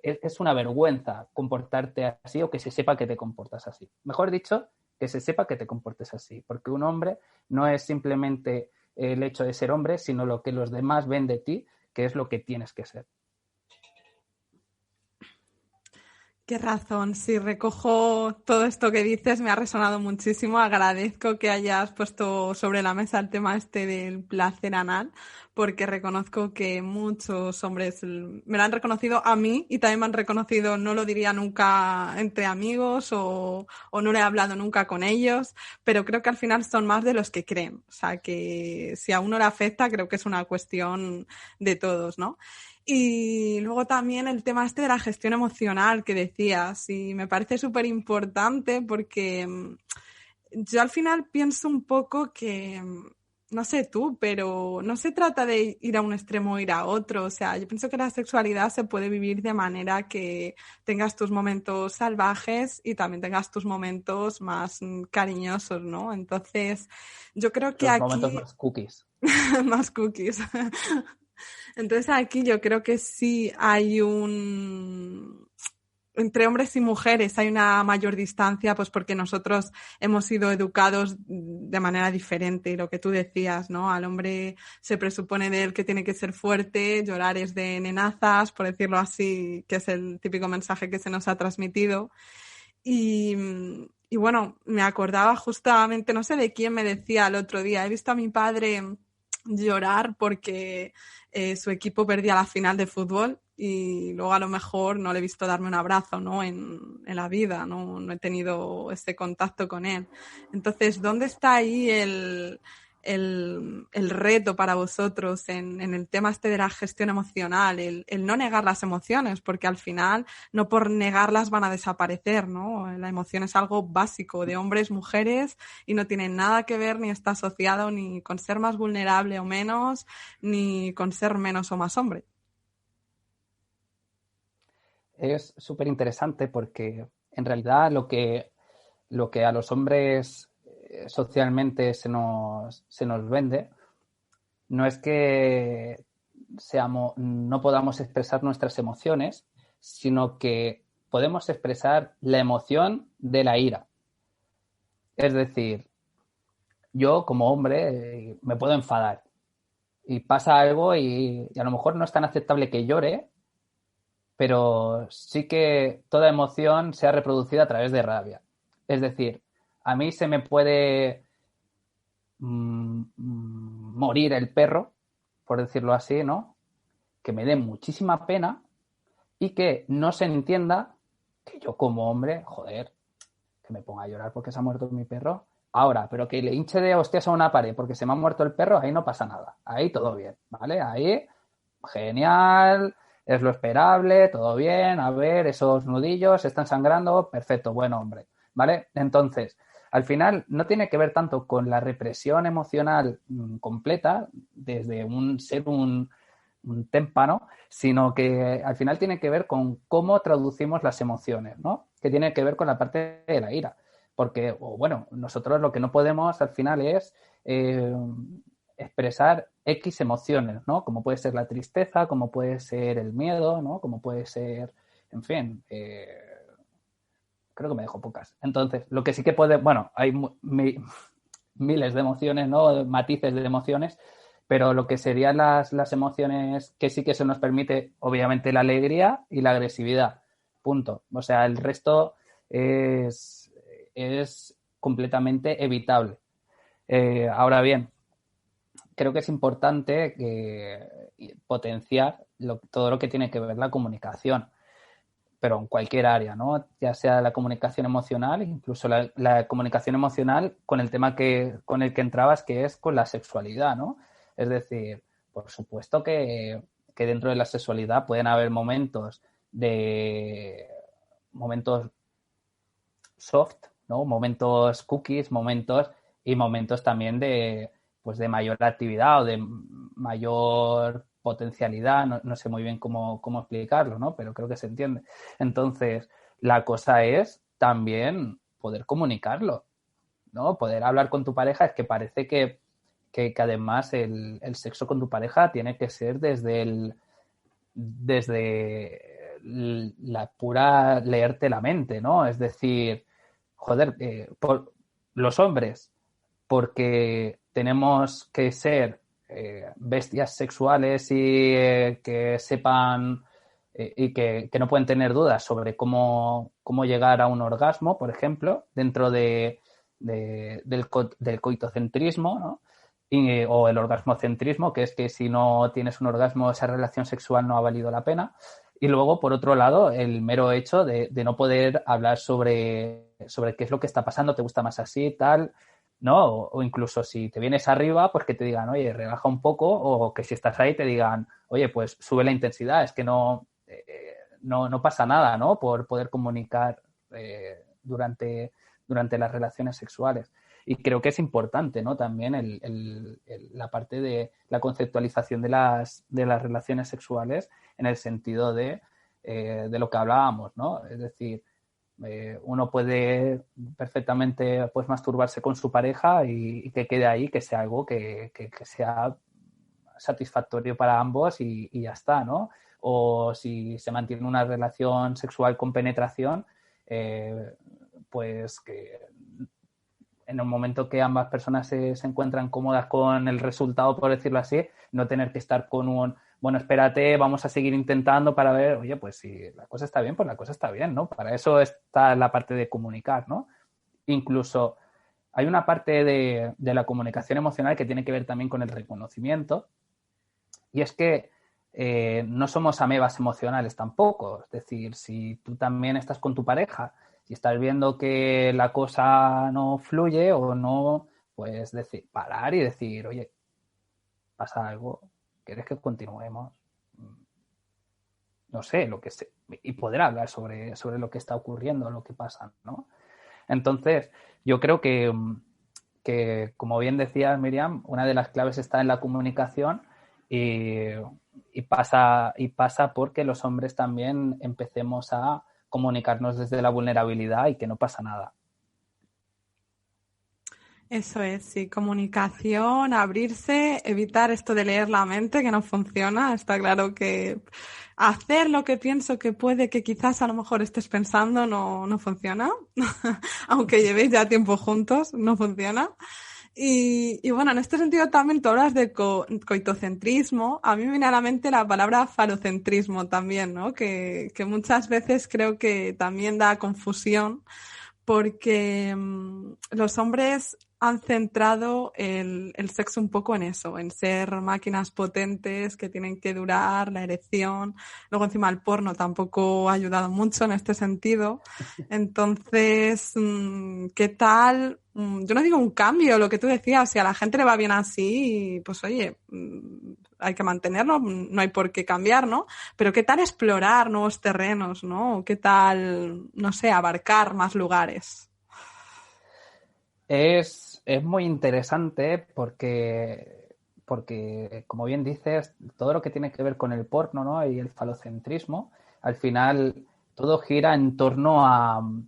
es una vergüenza comportarte así o que se sepa que te comportas así. Mejor dicho, que se sepa que te comportes así, porque un hombre no es simplemente el hecho de ser hombre, sino lo que los demás ven de ti, que es lo que tienes que ser. Qué razón, sí, recojo todo esto que dices, me ha resonado muchísimo. Agradezco que hayas puesto sobre la mesa el tema este del placer anal, porque reconozco que muchos hombres me lo han reconocido a mí y también me han reconocido, no lo diría nunca entre amigos o no lo he hablado nunca con ellos, pero creo que al final son más de los que creen. O sea, que si a uno le afecta, creo que es una cuestión de todos, ¿no? Y luego también el tema este de la gestión emocional que decías, y me parece súper importante porque yo al final pienso un poco que, no sé tú, pero no se trata de ir a un extremo o ir a otro. O sea, yo pienso que la sexualidad se puede vivir de manera que tengas tus momentos salvajes y también tengas tus momentos más cariñosos, ¿no? Entonces, yo creo que Los momentos aquí, más cookies. más cookies. Entonces aquí yo creo que sí hay un... Entre hombres y mujeres hay una mayor distancia, pues porque nosotros hemos sido educados de manera diferente. Y lo que tú decías, ¿no? Al hombre se presupone de él que tiene que ser fuerte, llorar es de nenazas, por decirlo así, que es el típico mensaje que se nos ha transmitido. Y, y bueno, me acordaba justamente, no sé de quién me decía el otro día, he visto a mi padre llorar porque su equipo perdía la final de fútbol y luego a lo mejor no le he visto darme un abrazo, ¿no? En la vida, ¿no? No he tenido ese contacto con él. Entonces, ¿dónde está ahí el reto para vosotros en el tema este de la gestión emocional, el no negar las emociones? Porque al final, no por negarlas van a desaparecer, ¿no? La emoción es algo básico de hombres, mujeres y no tiene nada que ver ni está asociado ni con ser más vulnerable o menos, ni con ser menos o más hombre. Es súper interesante porque en realidad lo que a los hombres socialmente se nos vende no es que no podamos expresar nuestras emociones, sino que podemos expresar la emoción de la ira. Es decir, yo como hombre me puedo enfadar y pasa algo y a lo mejor no es tan aceptable que llore, pero sí que toda emoción se ha reproducido a través de rabia. Es decir, a mí se me puede morir el perro, por decirlo así, ¿no? Que me dé muchísima pena y que no se entienda que yo como hombre, joder, que me ponga a llorar porque se ha muerto mi perro. Ahora, pero que le hinche de hostias a una pared porque se me ha muerto el perro, ahí no pasa nada. Ahí todo bien, ¿vale? Ahí, genial, es lo esperable, todo bien, a ver, esos nudillos están sangrando, perfecto, buen hombre, ¿vale? Entonces, al final no tiene que ver tanto con la represión emocional completa, desde un témpano, sino que al final tiene que ver con cómo traducimos las emociones, ¿no? Que tiene que ver con la parte de la ira. Porque, o bueno, nosotros lo que no podemos al final es expresar X emociones, ¿no? Como puede ser la tristeza, como puede ser el miedo, ¿no? Como puede ser, en fin, creo que me dejo pocas. Entonces, lo que sí que puede, bueno, hay miles de emociones, ¿no? Matices de emociones, pero lo que serían las emociones que sí que se nos permite, obviamente, la alegría y la agresividad. Punto. O sea, el resto es completamente evitable. Ahora bien, creo que es importante potenciar todo lo que tiene que ver la comunicación, pero en cualquier área, ¿no? Ya sea la comunicación emocional, incluso la comunicación emocional con el tema con el que entrabas, que es con la sexualidad, ¿no? Es decir, por supuesto que dentro de la sexualidad pueden haber momentos soft, ¿no? Momentos cookies, momentos también pues de mayor actividad o de mayor potencialidad, no sé muy bien cómo explicarlo, ¿no? Pero creo que se entiende. Entonces, la cosa es también poder comunicarlo, ¿no? Poder hablar con tu pareja. Es que parece que además el sexo con tu pareja tiene que ser desde la pura leerte la mente, ¿no? Es decir, joder, por los hombres, porque tenemos que ser bestias sexuales y que sepan y que no pueden tener dudas sobre cómo llegar a un orgasmo, por ejemplo, dentro del coitocentrismo, ¿no? O el orgasmocentrismo, que es que si no tienes un orgasmo, esa relación sexual no ha valido la pena. Y luego, por otro lado, el mero hecho de no poder hablar sobre qué es lo que está pasando, te gusta más así, tal, ¿no? O incluso si te vienes arriba, pues que te digan, oye, relaja un poco, o que si estás ahí te digan, oye, pues sube la intensidad, es que no pasa nada, ¿no? Por poder comunicar durante las relaciones sexuales. Y creo que es importante, ¿no? También la parte de la conceptualización de las relaciones sexuales en el sentido de lo que hablábamos, ¿no? Es decir, uno puede perfectamente pues masturbarse con su pareja y que quede ahí, que sea algo que sea satisfactorio para ambos y ya está, ¿no? O si se mantiene una relación sexual con penetración, pues que en el momento que ambas personas se encuentran cómodas con el resultado, por decirlo así, no tener que estar con bueno, espérate, vamos a seguir intentando para ver, oye, pues si la cosa está bien, pues la cosa está bien, ¿no? Para eso está la parte de comunicar, ¿no? Incluso hay una parte de la comunicación emocional que tiene que ver también con el reconocimiento, y es que no somos amebas emocionales tampoco. Es decir, si tú también estás con tu pareja y estás viendo que la cosa no fluye o no, pues parar y decir, oye, pasa algo, ¿quieres que continuemos? No sé, lo que sé, y poder hablar sobre lo que está ocurriendo, lo que pasa, ¿no? Entonces, yo creo que, como bien decías, Miriam, una de las claves está en la comunicación y pasa porque los hombres también empecemos a comunicarnos desde la vulnerabilidad y que no pasa nada. Eso es, sí, comunicación, abrirse, evitar esto de leer la mente, que no funciona. Está claro que hacer lo que pienso que puede que quizás a lo mejor estés pensando no funciona. Aunque llevéis ya tiempo juntos, no funciona. Y bueno, en este sentido también tú hablas de coitocentrismo. A mí me viene a la mente la palabra falocentrismo también, ¿no? Que muchas veces creo que también da confusión porque los hombres han centrado el sexo un poco en eso, en ser máquinas potentes que tienen que durar, la erección. Luego encima el porno tampoco ha ayudado mucho en este sentido. Entonces, ¿qué tal? Yo no digo un cambio, lo que tú decías, si a la gente le va bien así, pues oye, hay que mantenerlo, no hay por qué cambiar, ¿no? Pero ¿qué tal explorar nuevos terrenos, ¿no? ¿Qué tal, no sé, abarcar más lugares? Es muy interesante porque, como bien dices, todo lo que tiene que ver con el porno, ¿no? Y el falocentrismo, al final todo gira en torno al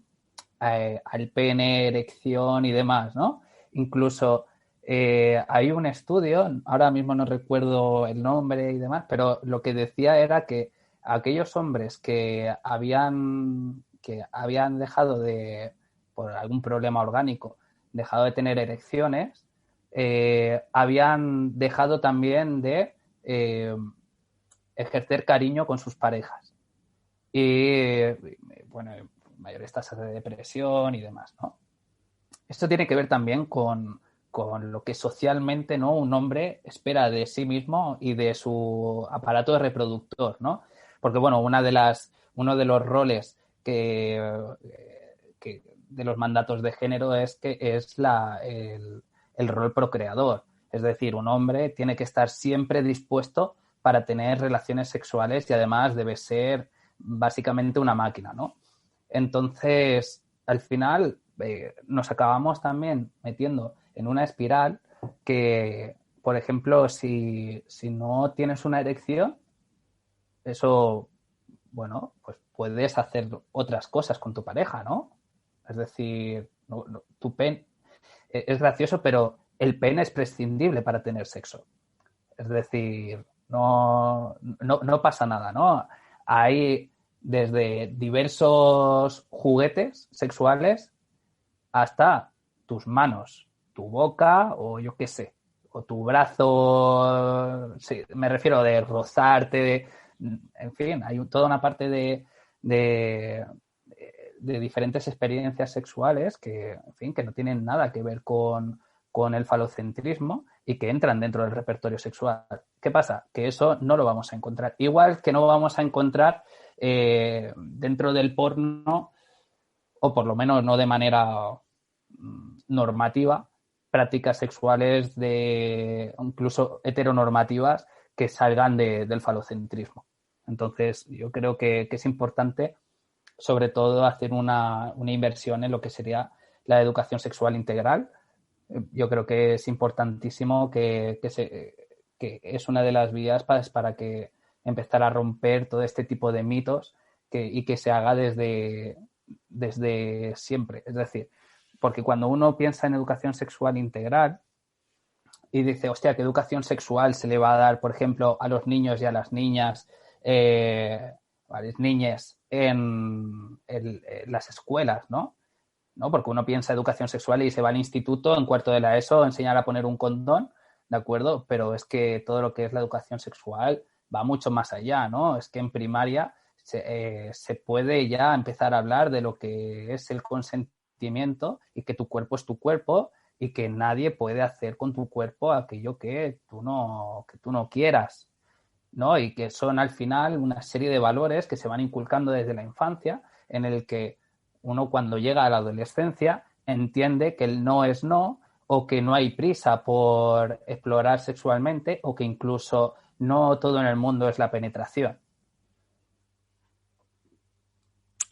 pene, erección y demás, ¿no? Incluso hay un estudio, ahora mismo no recuerdo el nombre y demás, pero lo que decía era que aquellos hombres que habían dejado por algún problema orgánico, dejado de tener erecciones, habían dejado también de ejercer cariño con sus parejas. Y, bueno, mayores tasas de depresión y demás, ¿no? Esto tiene que ver también con lo que socialmente, ¿no? Un hombre espera de sí mismo y de su aparato reproductor, ¿no? Porque, bueno, uno de los roles de los mandatos de género es que es el rol procreador. Es decir, un hombre tiene que estar siempre dispuesto para tener relaciones sexuales y además debe ser básicamente una máquina, ¿no? Entonces, al final, nos acabamos también metiendo en una espiral que, por ejemplo, si no tienes una erección, eso, bueno, pues puedes hacer otras cosas con tu pareja, ¿no? Es decir, tu pene es gracioso, pero el pene es prescindible para tener sexo. Es decir, no pasa nada, ¿no? Hay desde diversos juguetes sexuales hasta tus manos, tu boca o yo qué sé, o tu brazo, sí, me refiero de rozarte, en fin, hay toda una parte de, de diferentes experiencias sexuales que, en fin, que no tienen nada que ver con el falocentrismo y que entran dentro del repertorio sexual. ¿Qué pasa? Que eso no lo vamos a encontrar. Igual que no vamos a encontrar dentro del porno, o por lo menos no de manera normativa, prácticas sexuales incluso heteronormativas que salgan del falocentrismo. Entonces, yo creo que es importante, sobre todo, hacer una inversión en lo que sería la educación sexual integral. Yo creo que es importantísimo que es una de las vías para que empezar a romper todo este tipo de mitos y que se haga desde siempre. Es decir, porque cuando uno piensa en educación sexual integral y dice, hostia, ¿qué educación sexual se le va a dar, por ejemplo, a los niños y a las niñas, a las niñas en las escuelas, ¿no? Porque uno piensa educación sexual y se va al instituto en cuarto de la ESO a enseñar a poner un condón, ¿de acuerdo? Pero es que todo lo que es la educación sexual va mucho más allá, ¿no? Es que en primaria se puede ya empezar a hablar de lo que es el consentimiento y que tu cuerpo es tu cuerpo y que nadie puede hacer con tu cuerpo aquello que tú no quieras, ¿no? Y que son al final una serie de valores que se van inculcando desde la infancia, en el que uno cuando llega a la adolescencia entiende que el no es no, o que no hay prisa por explorar sexualmente, o que incluso no todo en el mundo es la penetración.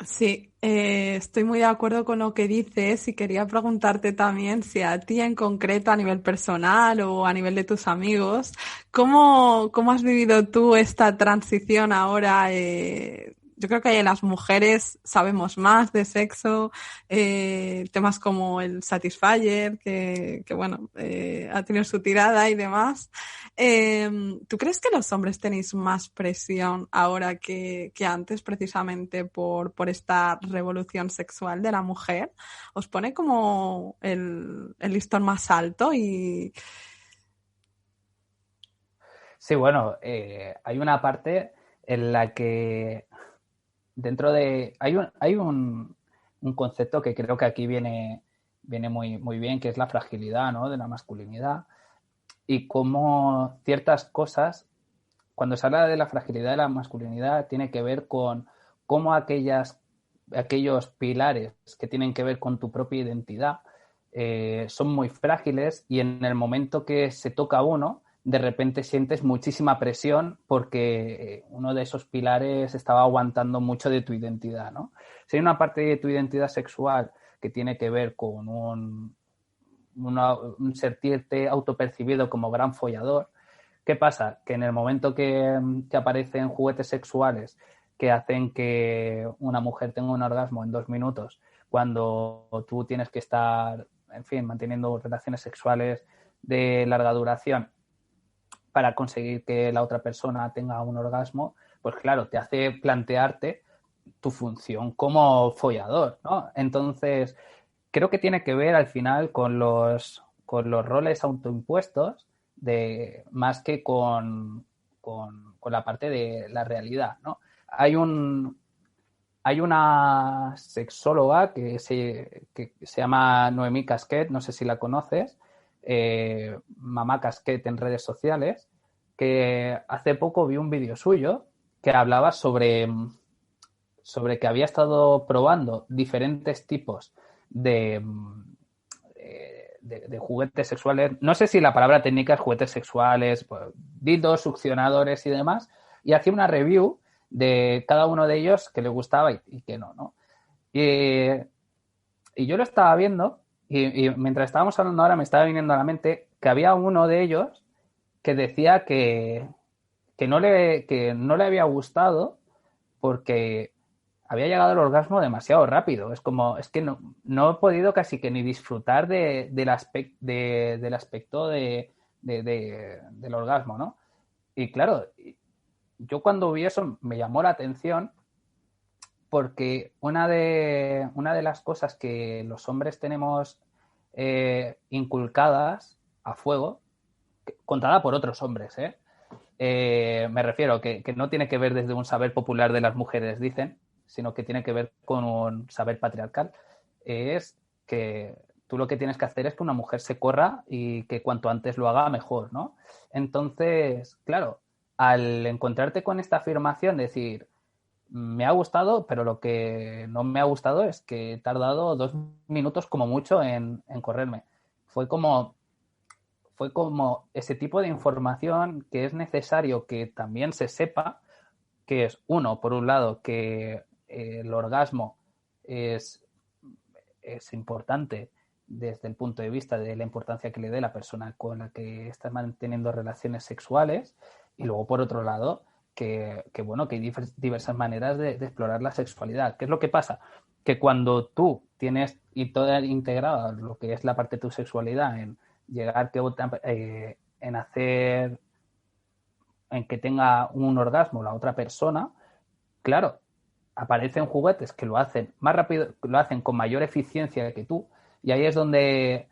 Sí, estoy muy de acuerdo con lo que dices y quería preguntarte también si a ti en concreto, a nivel personal o a nivel de tus amigos, ¿cómo has vivido tú esta transición ahora? Yo creo que las mujeres sabemos más de sexo, temas como el Satisfyer, que bueno, ha tenido su tirada y demás. ¿Tú crees que los hombres tenéis más presión ahora que antes, precisamente por esta revolución sexual de la mujer? ¿Os pone como el listón más alto? Sí, bueno, hay una parte en la que dentro de... un concepto que creo que aquí viene muy, muy bien, que es la fragilidad, ¿no?, de la masculinidad, y cómo ciertas cosas, cuando se habla de la fragilidad de la masculinidad, tiene que ver con cómo aquellos pilares que tienen que ver con tu propia identidad son muy frágiles, y en el momento que se toca uno, de repente sientes muchísima presión porque uno de esos pilares estaba aguantando mucho de tu identidad, ¿no? Si hay una parte de tu identidad sexual que tiene que ver con un sentirte autopercibido como gran follador, ¿qué pasa? Que en el momento que aparecen juguetes sexuales que hacen que una mujer tenga un orgasmo en 2 minutos, cuando tú tienes que estar, en fin, manteniendo relaciones sexuales de larga duración para conseguir que la otra persona tenga un orgasmo, pues claro, te hace plantearte tu función como follador, ¿no? Entonces, creo que tiene que ver al final con los roles autoimpuestos más que con la parte de la realidad, ¿no? Hay una sexóloga que se llama Noemí Casquet, no sé si la conoces, Mamá Casquet en redes sociales, que hace poco vi un vídeo suyo que hablaba sobre que había estado probando diferentes tipos de, de juguetes sexuales. No sé si la palabra técnica es juguetes sexuales, pues, dildos, succionadores y demás, y hacía una review de cada uno de ellos que le gustaba y que no, ¿no? Y yo lo estaba viendo y mientras estábamos hablando ahora me estaba viniendo a la mente que había uno de ellos que decía que no le había gustado porque había llegado al orgasmo demasiado rápido. Es que no he podido casi que ni disfrutar del aspecto del orgasmo, ¿no? Y claro, yo cuando vi eso me llamó la atención porque una de las cosas que los hombres tenemos inculcadas a fuego, contada por otros hombres, me refiero que no tiene que ver desde un saber popular de las mujeres, dicen, sino que tiene que ver con un saber patriarcal, es que tú lo que tienes que hacer es que una mujer se corra y que cuanto antes lo haga mejor, ¿no? Entonces, claro, al encontrarte con esta afirmación, decir, me ha gustado, pero lo que no me ha gustado es que he tardado 2 minutos como mucho en correrme. Fue fue como ese tipo de información que es necesario que también se sepa, que es, uno, por un lado, que el orgasmo es importante desde el punto de vista de la importancia que le dé la persona con la que estás manteniendo relaciones sexuales, y luego, por otro lado, bueno, que hay diversas maneras de explorar la sexualidad. ¿Qué es lo que pasa? Que cuando tú tienes y todo integrado lo que es la parte de tu sexualidad en llegar en hacer en que tenga un orgasmo la otra persona, claro, aparecen juguetes que lo hacen más rápido, lo hacen con mayor eficiencia que tú, y ahí es donde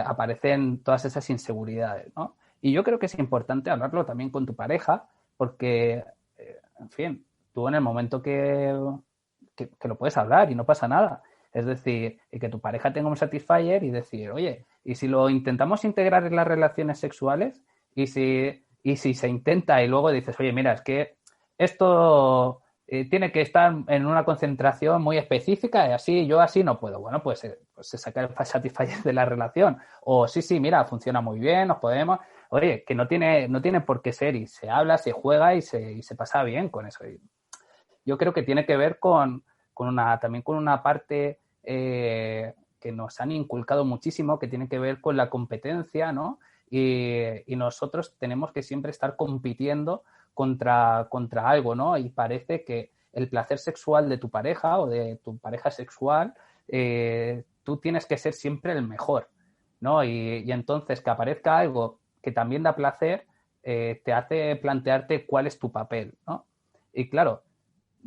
aparecen todas esas inseguridades, ¿no? Y yo creo que es importante hablarlo también con tu pareja, porque, en fin, tú en el momento que lo puedes hablar y no pasa nada. Es decir, y que tu pareja tenga un satisfier y decir, oye, ¿y si lo intentamos integrar en las relaciones sexuales? ¿Y si se intenta y luego dices, oye, mira, es que esto tiene que estar en una concentración muy específica y así, yo así no puedo? Bueno, pues se saca el satisfier de la relación. O sí, mira, funciona muy bien, nos podemos... Oye, que no tiene por qué ser, y se habla, se juega y se pasa bien con eso. Y yo creo que tiene que ver también con una parte que nos han inculcado muchísimo, que tiene que ver con la competencia, ¿no? Y nosotros tenemos que siempre estar compitiendo contra algo, ¿no? Y parece que el placer sexual de tu pareja o de tu pareja sexual, tú tienes que ser siempre el mejor, ¿no? Y entonces que aparezca algo que también da placer, te hace plantearte cuál es tu papel, ¿no? Y claro,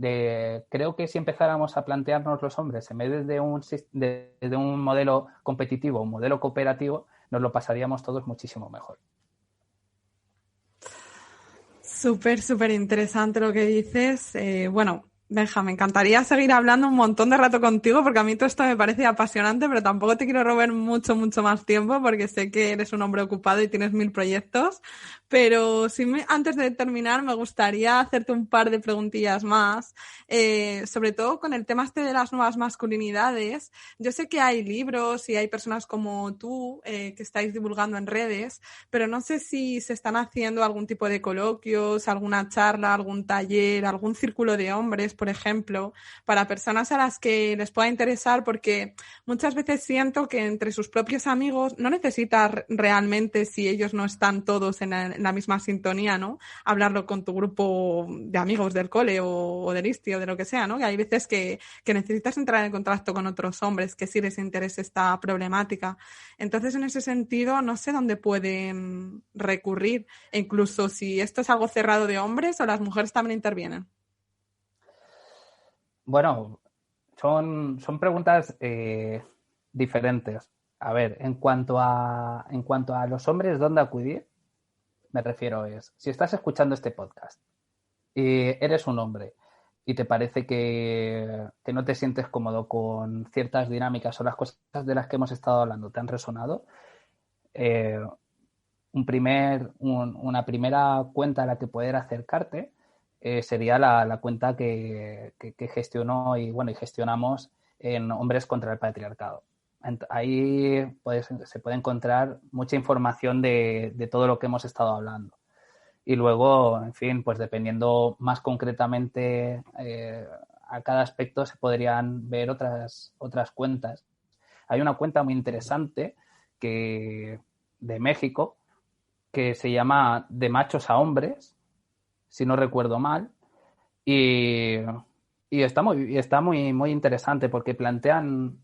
creo que si empezáramos a plantearnos los hombres en vez de un modelo competitivo, un modelo cooperativo, nos lo pasaríamos todos muchísimo mejor. Súper, súper interesante lo que dices. Bueno, Benja, me encantaría seguir hablando un montón de rato contigo porque a mí todo esto me parece apasionante, pero tampoco te quiero robar mucho, mucho más tiempo porque sé que eres un hombre ocupado y tienes 1000 proyectos. Pero antes de terminar, me gustaría hacerte un par de preguntillas más, sobre todo con el tema este de las nuevas masculinidades. Yo sé que hay libros y hay personas como tú que estáis divulgando en redes, pero no sé si se están haciendo algún tipo de coloquios, alguna charla, algún taller, algún círculo de hombres, por ejemplo, para personas a las que les pueda interesar, porque muchas veces siento que entre sus propios amigos no necesitas realmente, si ellos no están todos en la misma sintonía, ¿no? Hablarlo con tu grupo de amigos del cole o del ISTI o de lo que sea, ¿no? Que hay veces que necesitas entrar en contacto con otros hombres que sí les interese esta problemática. Entonces, en ese sentido, no sé dónde pueden recurrir, e incluso si esto es algo cerrado de hombres o las mujeres también intervienen. Bueno, son preguntas diferentes. A ver, en cuanto a los hombres, ¿dónde acudir? Me refiero si estás escuchando este podcast y eres un hombre y te parece que no te sientes cómodo con ciertas dinámicas o las cosas de las que hemos estado hablando te han resonado, una primera cuenta a la que poder acercarte sería la cuenta que gestionó y gestionamos en Hombres contra el Patriarcado. Ahí se puede encontrar mucha información de todo lo que hemos estado hablando. Y luego, en fin, pues dependiendo más concretamente a cada aspecto se podrían ver otras cuentas. Hay una cuenta muy interesante de México que se llama De Machos a Hombres, si no recuerdo mal, y está muy interesante porque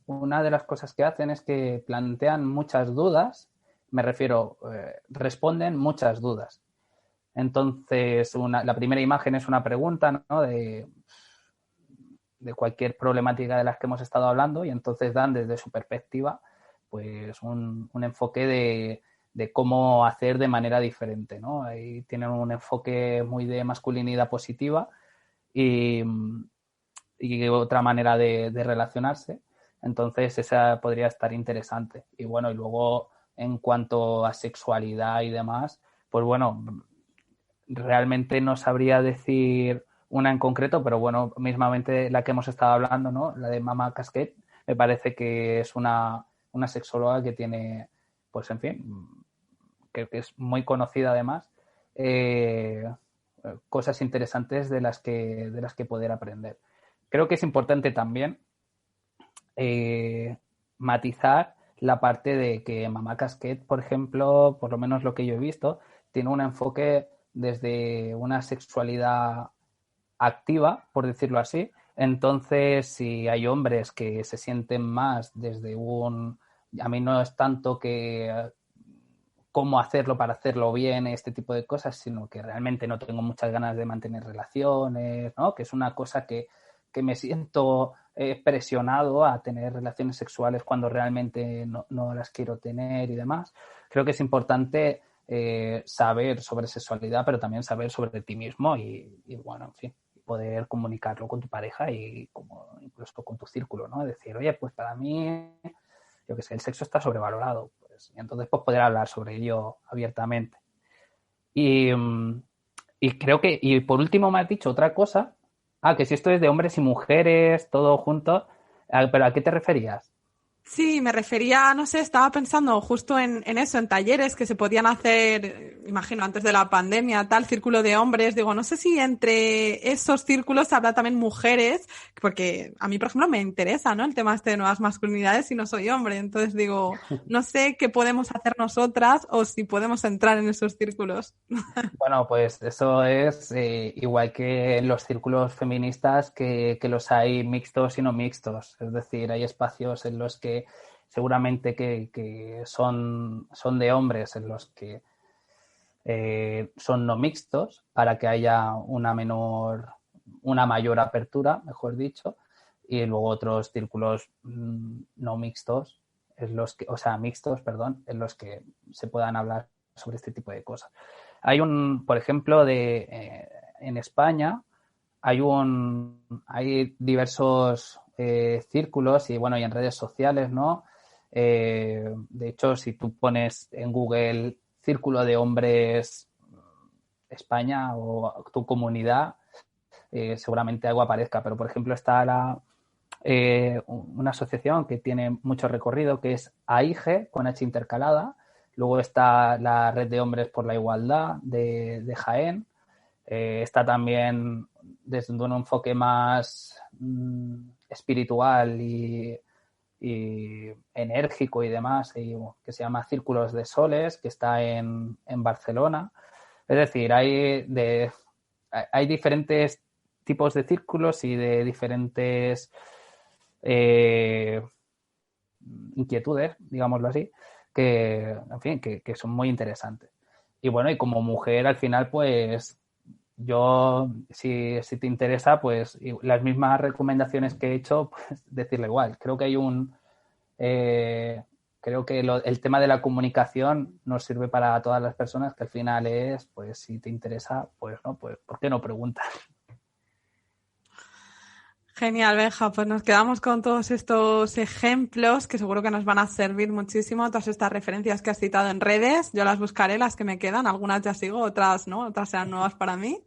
una de las cosas que hacen es que plantean muchas dudas, me refiero, responden muchas dudas. Entonces, la primera imagen es una pregunta, ¿no? de cualquier problemática de las que hemos estado hablando, y entonces dan desde su perspectiva pues un enfoque de cómo hacer de manera diferente, ¿no? Ahí tienen un enfoque muy de masculinidad positiva y otra manera de relacionarse. Entonces esa podría estar interesante. Y bueno, y luego en cuanto a sexualidad y demás, pues bueno, realmente no sabría decir una en concreto, pero bueno, mismamente la que hemos estado hablando, ¿no? La de Mama Casquet, me parece que es una sexóloga que tiene, pues en fin, que es muy conocida además, cosas interesantes de las que poder aprender. Creo que es importante también matizar la parte de que Mamá Casquet, por ejemplo, por lo menos lo que yo he visto, tiene un enfoque desde una sexualidad activa, por decirlo así. Entonces, si hay hombres que se sienten más desde un... A mí no es tanto que cómo hacerlo para hacerlo bien, este tipo de cosas, sino que realmente no tengo muchas ganas de mantener relaciones, ¿no? Que es una cosa que me siento presionado a tener relaciones sexuales cuando realmente no las quiero tener y demás. Creo que es importante saber sobre sexualidad, pero también saber sobre ti mismo y bueno, en fin, poder comunicarlo con tu pareja y como incluso con tu círculo, ¿no? Decir, oye, pues para mí, yo qué sé, el sexo está sobrevalorado, pues, y entonces pues poder hablar sobre ello abiertamente. Y, y creo que, y por último me has dicho otra cosa, que si esto es de hombres y mujeres, todo junto, pero ¿a qué te referías? Sí, me refería, no sé, estaba pensando justo en eso, en talleres que se podían hacer, imagino, antes de la pandemia, tal círculo de hombres. Digo, no sé si entre esos círculos habrá también mujeres, porque a mí, por ejemplo, me interesa, ¿no? El tema este de nuevas masculinidades y no soy hombre. Entonces digo, no sé qué podemos hacer nosotras o si podemos entrar en esos círculos. Bueno, pues eso es igual que en los círculos feministas que los hay mixtos y no mixtos. Es decir, hay espacios en los que seguramente que son de hombres, en los que son no mixtos, para que haya una mayor apertura, mejor dicho, y luego otros círculos no mixtos, o sea, mixtos, perdón, en los que se puedan hablar sobre este tipo de cosas. Por ejemplo, en España hay diversos círculos y bueno, y en redes sociales, ¿no? De hecho, si tú pones en Google Círculo de Hombres España o tu comunidad, seguramente algo aparezca. Pero, por ejemplo, está una asociación que tiene mucho recorrido, que es AIGE, con H intercalada. Luego está la Red de Hombres por la Igualdad de Jaén. Está también desde un enfoque más espiritual y enérgico y demás, que se llama Círculos de Soles, que está en Barcelona. Es decir, hay diferentes tipos de círculos y de diferentes eh, inquietudes, digámoslo así, que, en fin, que son muy interesantes. Y bueno, y como mujer, al final, pues yo, si te interesa, pues las mismas recomendaciones que he hecho, pues decirle igual. Creo que eh, el tema de la comunicación nos sirve para todas las personas, que al final es, pues si te interesa, pues no, pues ¿por qué no preguntas? Genial, Benja. Pues nos quedamos con todos estos ejemplos que seguro que nos van a servir muchísimo. Todas estas referencias que has citado en redes, yo las buscaré, las que me quedan. Algunas ya sigo, otras no, otras serán nuevas para mí.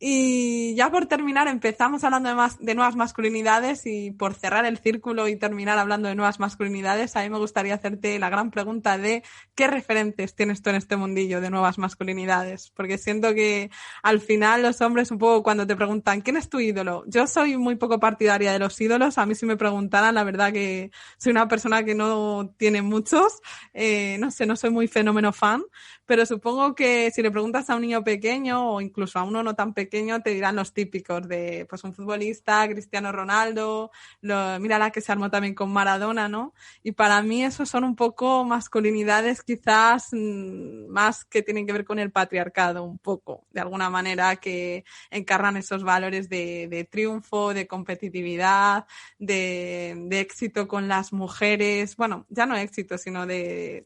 Y ya por terminar, empezamos hablando de nuevas masculinidades y por cerrar el círculo y terminar hablando de nuevas masculinidades, a mí me gustaría hacerte la gran pregunta de ¿qué referentes tienes tú en este mundillo de nuevas masculinidades? Porque siento que al final los hombres un poco cuando te preguntan ¿quién es tu ídolo? Yo soy muy poco partidaria de los ídolos. A mí si me preguntaran, la verdad que soy una persona que no tiene muchos. No sé, no soy muy fenómeno fan, pero supongo que si le preguntas a un niño pequeño o incluso a uno no tan pequeño, te dirán los típicos de pues un futbolista, Cristiano Ronaldo, mira la que se armó también con Maradona, ¿no? Y para mí esos son un poco masculinidades quizás más que tienen que ver con el patriarcado, un poco, de alguna manera, que encarnan esos valores de triunfo, de competitividad, de éxito con las mujeres, bueno, ya no éxito, sino de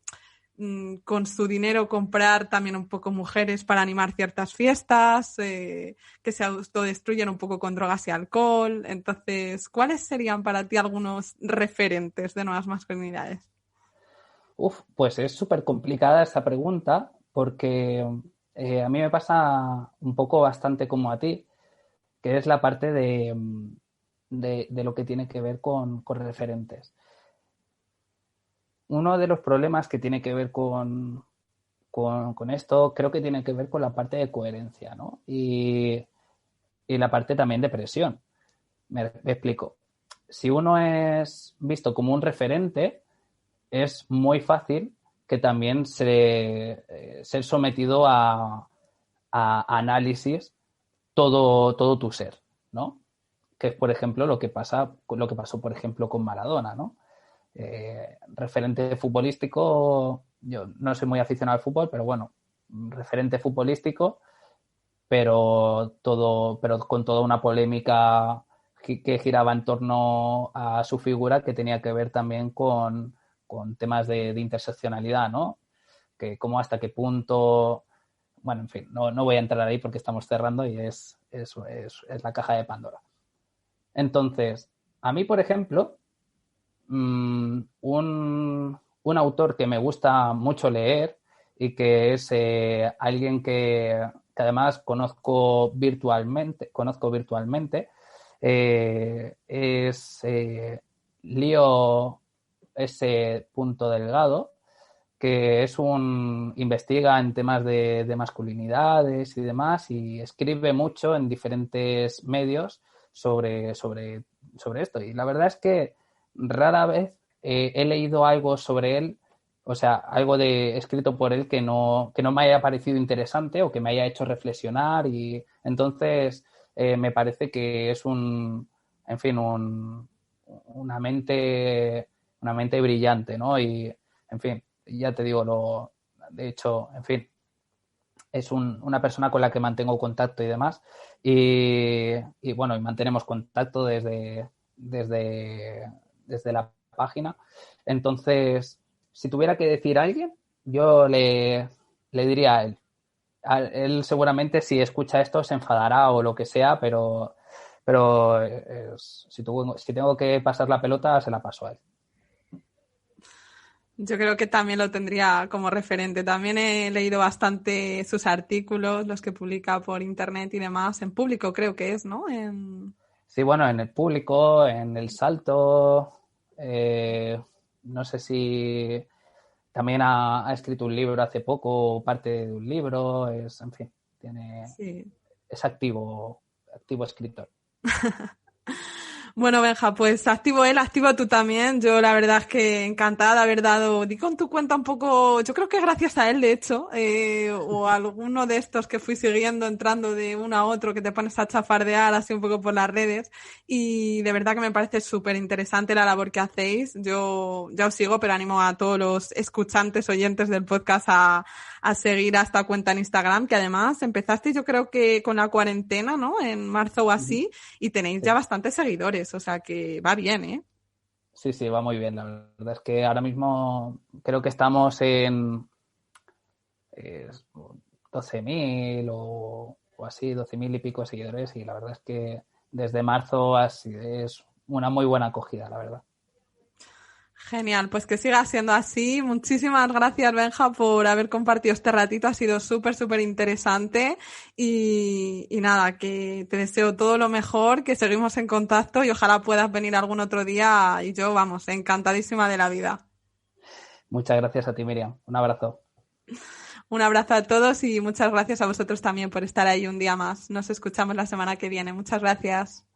con su dinero comprar también un poco mujeres para animar ciertas fiestas, que se autodestruyen un poco con drogas y alcohol. Entonces, ¿cuáles serían para ti algunos referentes de nuevas masculinidades? Uf, pues es súper complicada esa pregunta porque a mí me pasa un poco bastante como a ti, que es la parte de lo que tiene que ver con referentes. Uno de los problemas que tiene que ver con con esto creo que tiene que ver con la parte de coherencia, ¿no? Y la parte también de presión. Me explico. Si uno es visto como un referente, es muy fácil que también ser sometido a análisis todo tu ser, ¿no? Que es, por ejemplo, lo que pasó, por ejemplo, con Maradona, ¿no? Referente futbolístico, yo no soy muy aficionado al fútbol, pero bueno, referente futbolístico, pero con toda una polémica que giraba en torno a su figura, que tenía que ver también con temas de interseccionalidad, ¿no? Que cómo hasta qué punto, bueno, en fin, no voy a entrar ahí porque estamos cerrando y es la caja de Pandora. Entonces, a mí, por ejemplo, un autor que me gusta mucho leer y que es alguien que además conozco virtualmente, es Lío S. Delgado, que investiga en temas de masculinidades y demás, y escribe mucho en diferentes medios sobre esto. Y la verdad es que rara vez he leído algo sobre él, o sea, algo escrito por él que no me haya parecido interesante o que me haya hecho reflexionar, y entonces me parece que es una mente brillante, ¿no? Y, en fin, ya te digo, de hecho, en fin, es una persona con la que mantengo contacto y demás, y bueno, y mantenemos contacto desde la página. Entonces, si tuviera que decir a alguien, yo le diría a él. Él seguramente, si escucha esto, se enfadará o lo que sea, pero si tengo que pasar la pelota, se la paso a él. Yo creo que también lo tendría como referente. También he leído bastante sus artículos, los que publica por internet y demás, en Público creo que es, ¿no? Sí, bueno, en el Público, en El Salto, no sé si también ha escrito un libro hace poco, parte de un libro, en fin, Sí. Es activo escritor. Bueno, Benja, pues activo él, activo tú también. Yo la verdad es que encantada de haber di con tu cuenta un poco, yo creo que gracias a él, de hecho, o a alguno de estos que fui siguiendo, entrando de uno a otro, que te pones a chafardear así un poco por las redes. Y de verdad que me parece súper interesante la labor que hacéis. Yo ya os sigo, pero animo a todos los escuchantes, oyentes del podcast a seguir a esta cuenta en Instagram, que además empezaste yo creo que con la cuarentena, ¿no? En marzo o así, y tenéis ya bastantes seguidores, o sea que va bien, ¿eh? Sí, va muy bien. La verdad es que ahora mismo creo que estamos en 12.000 o así, 12.000 y pico de seguidores, y la verdad es que desde marzo es una muy buena acogida, la verdad. Genial, pues que siga siendo así. Muchísimas gracias, Benja, por haber compartido este ratito. Ha sido súper interesante. Y nada, que te deseo todo lo mejor, que seguimos en contacto y ojalá puedas venir algún otro día. Y yo, vamos, encantadísima de la vida. Muchas gracias a ti, Miriam. Un abrazo. Un abrazo a todos y muchas gracias a vosotros también por estar ahí un día más. Nos escuchamos la semana que viene. Muchas gracias.